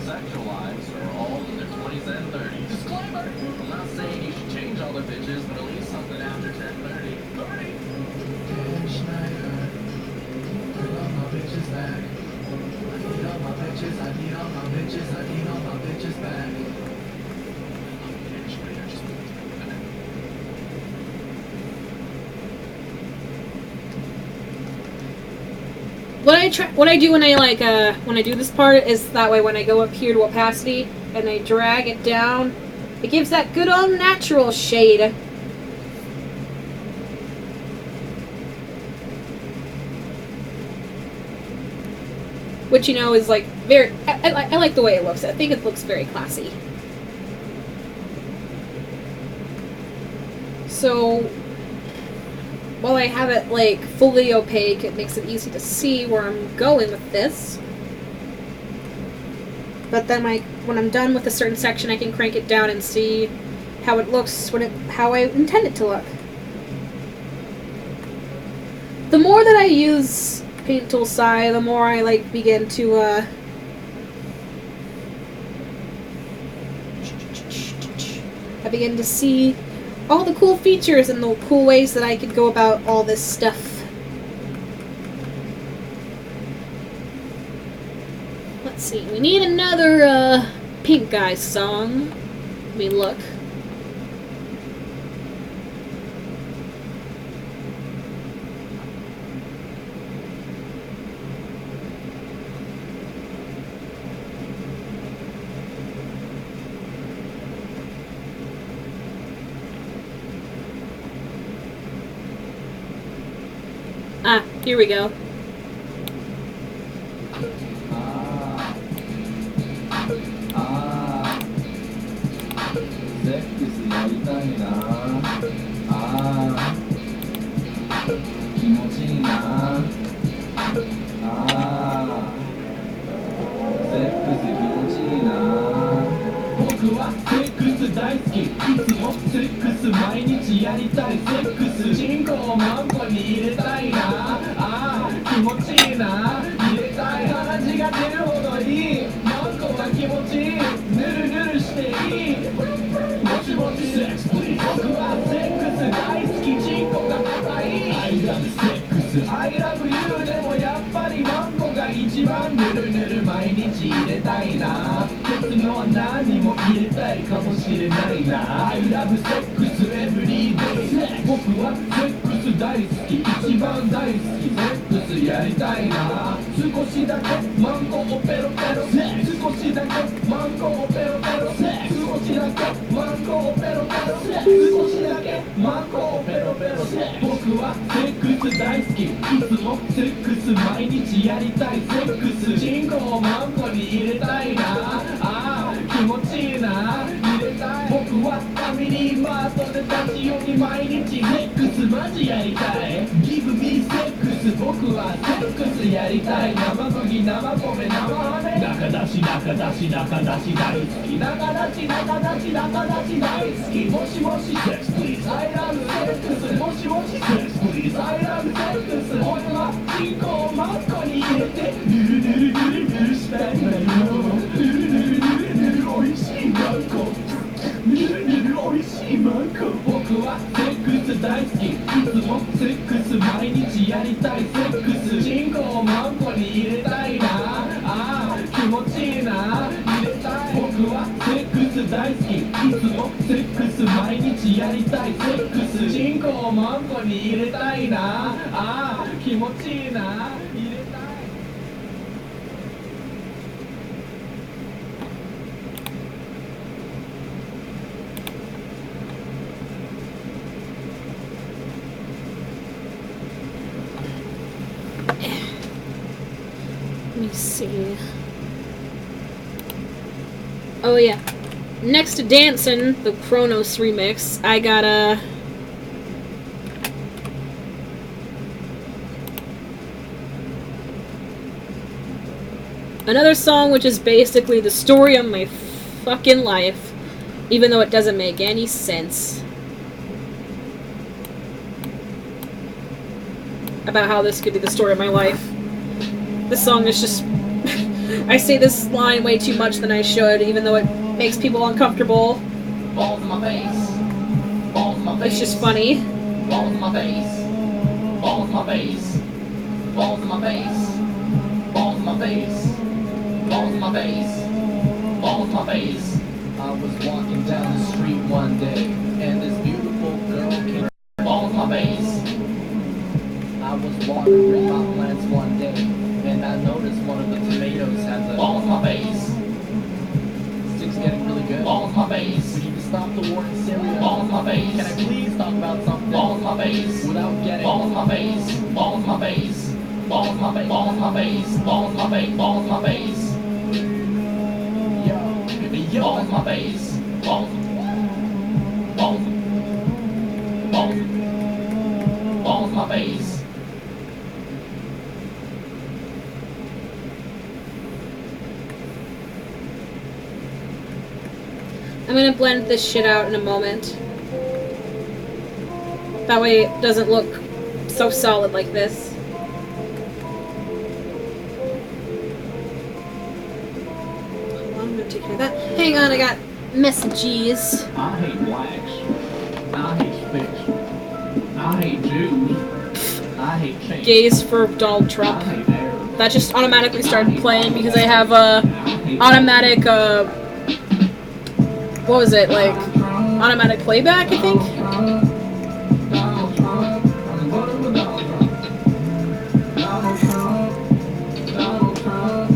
Sexual lives are all in their 20s and 30s. Disclaimer! I'm not saying you should change all the bitches, but at least something after 10:30. 30! Dan Schneider. Bring all my bitches back. I need all my bitches, I need all my bitches, I need all my bitches back. What I do when I do this part is that way when I go up here to opacity and I drag it down, it gives that good old natural shade. Which, you know, is like very, I like the way it looks. I think it looks very classy. So, while I have it like fully opaque, it makes it easy to see where I'm going with this. But then when I'm done with a certain section, I can crank it down and see how it looks how I intend it to look. The more that I use Paint Tool Sai, the more I begin to I begin to see all the cool features and the cool ways that I could go about all this stuff. Let's see, we need another Pink Guy song. Let me look. Ah, here we go. やりたいセックスチンコをマンコに入れたいなあー気持ちいいな入れたい鼻血が出るほどいいマンコが気持ちいいぬるぬるしていいもしもしセックスプリーズ僕はセックス大好きチンコが高い I love sex I love you でもやっぱりマンコが一番ぬるぬる毎日入れたいな別のは何も入れたいかもしれないな I love sex every day 僕はセックス大好き一番大好きセックスやりたいな少しだけマンコをペロペロ少しだけマンコをペロペロ少しだけマンコをペロペロ少しだけマンコをペロペロ僕はセックス大好きいつもセックス毎日やりたいセックスチンコをマンコに入れたいなあー気持ちいいな入れたい僕はファミリーマートで立ち寄り毎日セックスマジやりたい Give me セックス僕はセックスやりたい生麦生米生飴中出し中出し中出し大好き中出し中出し中出し大好きもしもしセックス please I love セックスもしもしセックス please I love セックス僕はチンコをマンコに入れてぬるぬるぬるぬるしたいんだよぬるぬるぬるぬるおいしいマンコぬるぬるおいしいマンコ僕はセックス大好きいつもセックス毎日やりたいセックスチンコをマンコに入れたいなあー気持ちいいな入れたい僕はセックス大好きいつもセックス毎日やりたいセックスチンコをマンコに入れたいなあー気持ちいいな入れたいLet me see. Oh yeah. Next to Dancin', the Chronos remix, I got another song which is basically the story of my fucking life, even though it doesn't make any sense. About how this could be the story of my life. This song is just... I say this line way too much than I should, even though it makes people uncomfortable. Balls in my face. Balls in my face. It's just funny. Balls in my face. Balls in my face. Balls in my face. Balls in my face. Balls in my face. Balls in my face. I was walking down the street one day, and this beautiful girl came. Balls in my face. I was watering my plants one day, and I noticed one of the tomatoes had the balls in my face. Stick's getting really good. Balls in my face. We need to stop the war in Syria. Balls in my face. Can I please talk about something? Balls in my face. Without getting balls in my face. Balls in my face. Balls in my face. Balls in my face. Balls in my face. Balls in my face. Yo, balls in my face. Balls. Balls. Balls. Balls in my face. I'm gonna blend this shit out in a moment. That way it doesn't look so solid like this. I'm gonna take care of that. Hang on, I got messages. I hate blacks. I hate Spicks. I hate Jews. I hate change. Gays for Donald Trump. I hate Arabs. That just automatically started playing because I have a automatic what was it, like automatic playback, I think? Donald Trump. I'm voting for Donald Trump. Donald Trump. Donald Trump.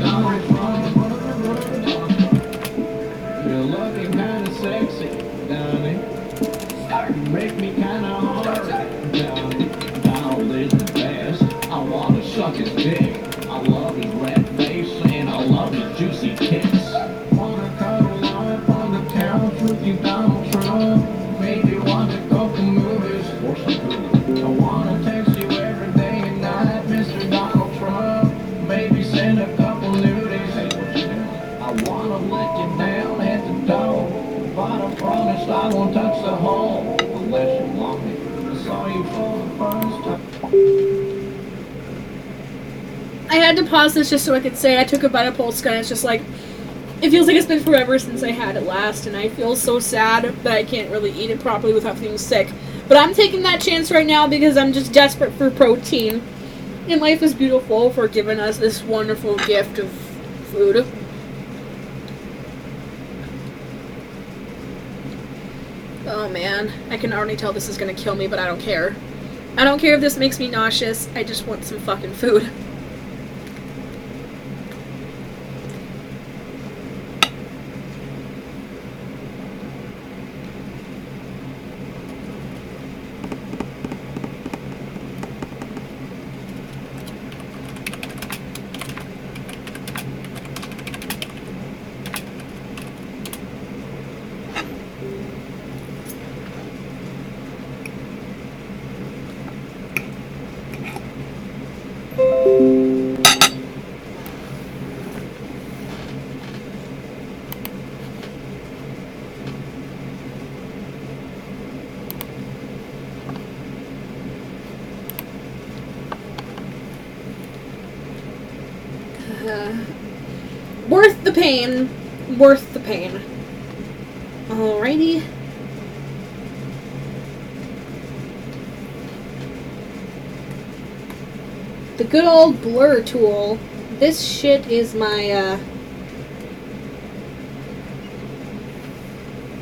Donald Trump. You're looking kinda sexy, Donnie. Starting to make me kinda hard, Donnie. Donald is the best. I wanna suck his dick. I love his red face and I love his juicy tits. Wanna cuddle up on the couch with you, Donald Trump. Maybe wanna go to movies or some food. I wanna text you every day and night, Mr. Donald Trump. Maybe send a couple nudies. Hey, what you doing? I wanna lick you down at the door, but I promise I won't touch the hole. I I had to pause this just so I could say I took a bite of Polska, and it's just like, it feels like it's been forever since I had it last, and I feel so sad that I can't really eat it properly without feeling sick. But I'm taking that chance right now because I'm just desperate for protein. And life is beautiful for giving us this wonderful gift of food. Oh man, I can already tell this is gonna kill me, but I don't care. I don't care if this makes me nauseous, I just want some fucking food. Worth the pain. Worth the pain. Alrighty. The good old blur tool. This shit is my,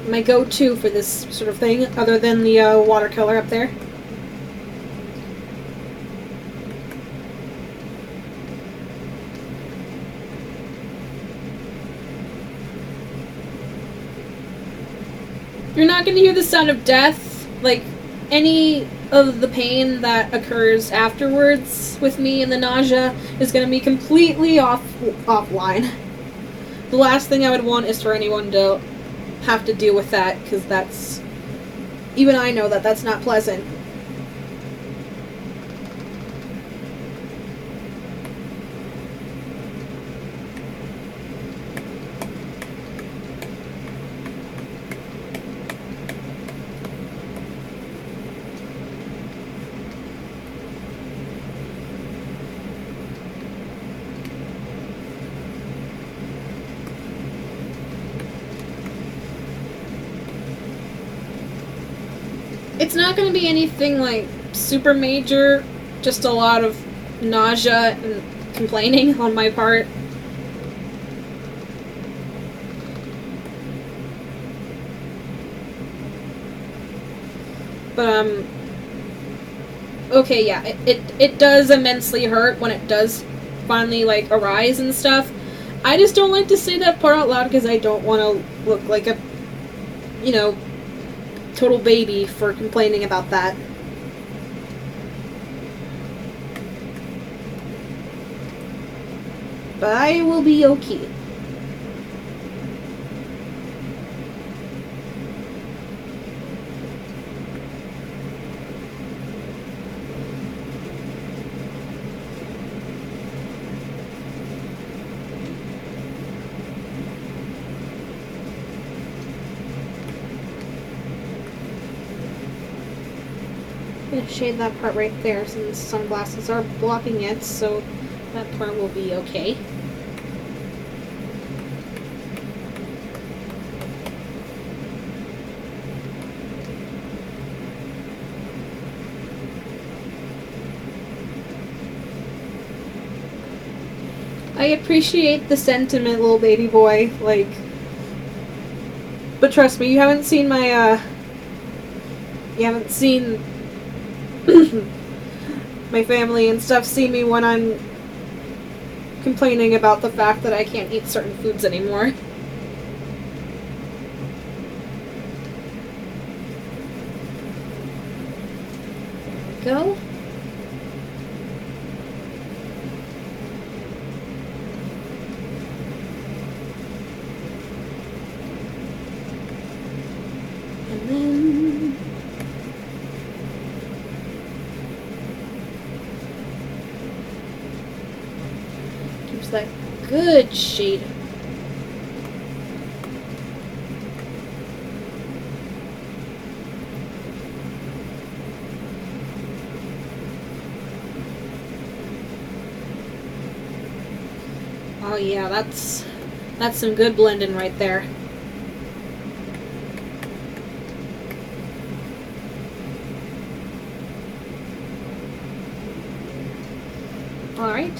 my go-to for this sort of thing, other than the watercolor up there. You're not going to hear the sound of death, like any of the pain that occurs afterwards with me and the nausea is going to be completely offline. The last thing I would want is for anyone to have to deal with that, because that's, even I know that that's not pleasant. It's not going to be anything like super major, just a lot of nausea and complaining on my part. But, okay, yeah, it does immensely hurt when it does finally, like, arise and stuff. I just don't like to say that part out loud because I don't want to look like a, you know, total baby for complaining about that. But I will be okay. I'm going to shade that part right there since sunglasses are blocking it, so that part will be okay. I appreciate the sentiment, little baby boy, like, but trust me, you haven't seen my, you haven't seen my family and stuff see me when I'm complaining about the fact that I can't eat certain foods anymore. There we go. And then gives that good shade. Oh yeah, that's some good blending right there. All right.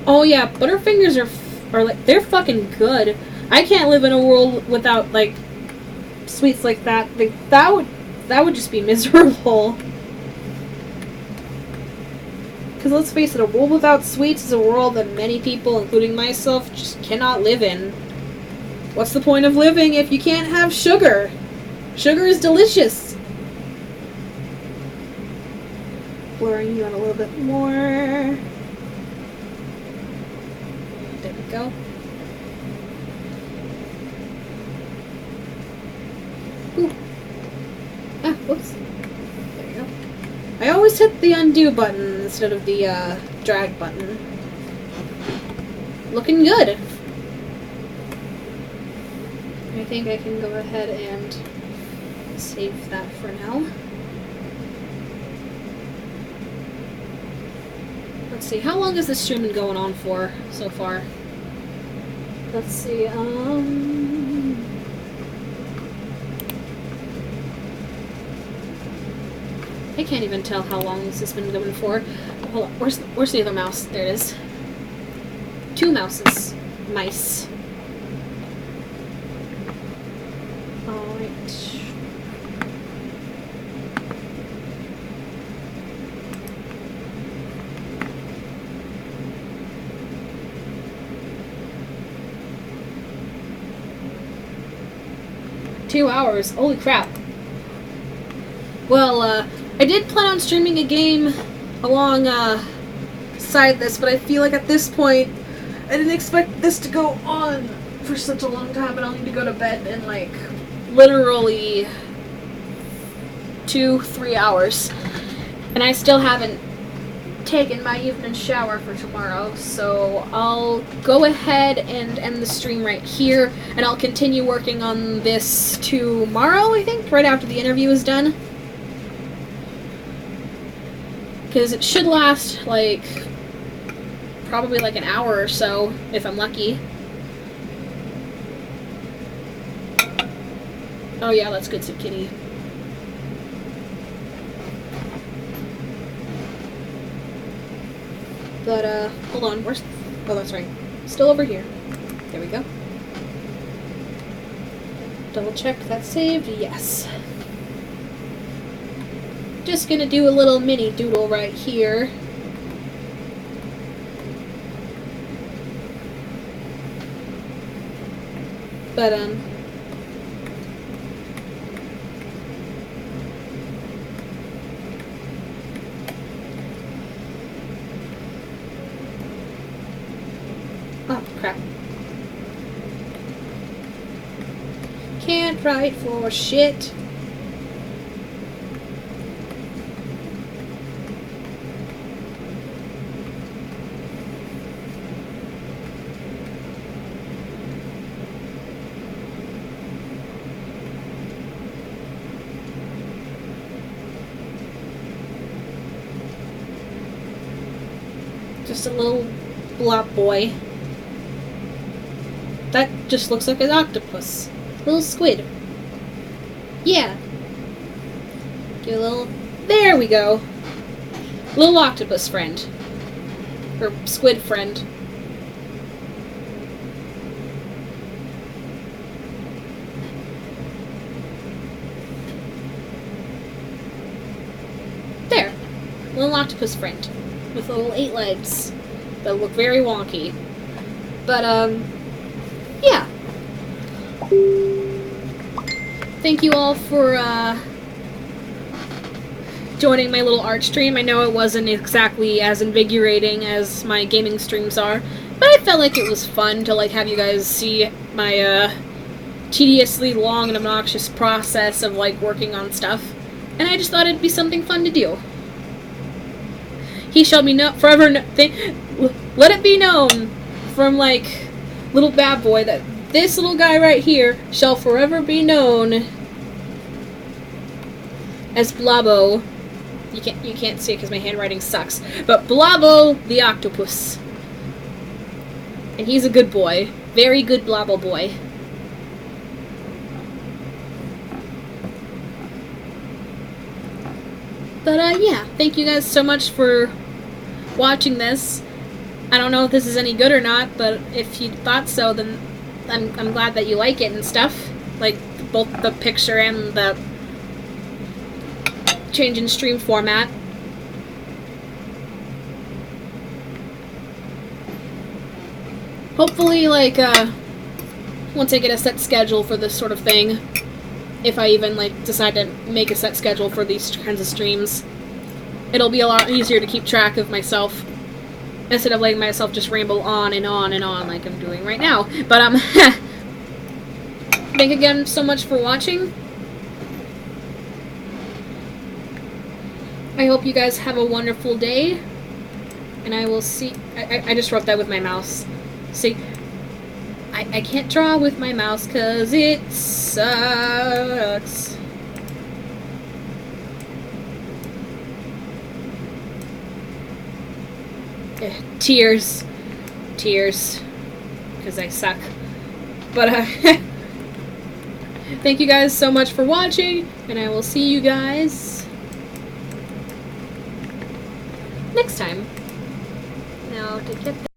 Oh yeah, Butterfingers are like, they're fucking good. I can't live in a world without like sweets like that. Like, that would just be miserable. Because let's face it, a world without sweets is a world that many people, including myself, just cannot live in. What's the point of living if you can't have sugar? Sugar is delicious. Blurring you out a little bit more. There we go. Ooh. Ah, whoops. There you go. I always hit the undo button instead of the drag button. Looking good. I think I can go ahead and save that for now. Let's see, how long has this stream been going on for so far? Let's see, I can't even tell how long this has been going for. Hold on, where's the other mouse? There it is. 2 mouses. Mice. Alright. Two hours. Holy crap. Well, I did plan on streaming a game alongside this, but I feel like at this point, I didn't expect this to go on for such a long time, and I'll need to go to bed in, like, literally 2-3 hours. And I still haven't taken my evening shower for tomorrow, so I'll go ahead and end the stream right here, and I'll continue working on this tomorrow, I think, right after the interview is done. Because it should last, like, probably like an hour or so, if I'm lucky. Oh yeah, that's good, Sid Kitty. But, hold on, where's... Oh, that's right. Still over here. There we go. Double check that's saved. Yes. Just gonna do a little mini doodle right here. But, oh, crap. Can't write for shit. Just a little blob boy. That just looks like an octopus. Little squid. Yeah. Get a little... There we go. Little octopus friend. Or squid friend. There. Little octopus friend. With little 8 legs that look very wonky. But, yeah. Thank you all for, joining my little art stream. I know it wasn't exactly as invigorating as my gaming streams are, but I felt like it was fun to, like, have you guys see my, tediously long and obnoxious process of, like, working on stuff. And I just thought it'd be something fun to do. He shall be forever let it be known from, like, little bad boy that This little guy right here shall forever be known as Blobbo. You can't see it because my handwriting sucks. But Blobbo the octopus. And he's a good boy. Very good Blobbo boy. But yeah, thank you guys so much for watching this. I don't know if this is any good or not, but if you thought so, then I'm glad that you like it and stuff. Like, both the picture and the change in stream format. Hopefully, like, once I get a set schedule for this sort of thing, if I even, like, decide to make a set schedule for these kinds of streams, it'll be a lot easier to keep track of myself, instead of letting myself just ramble on and on and on like I'm doing right now. But, thank you again so much for watching. I hope you guys have a wonderful day, and I will see... I just wrote that with my mouse. See, I can't draw with my mouse because it sucks. Tears. Tears. Because I suck. But, thank you guys so much for watching, and I will see you guys next time. Now, to get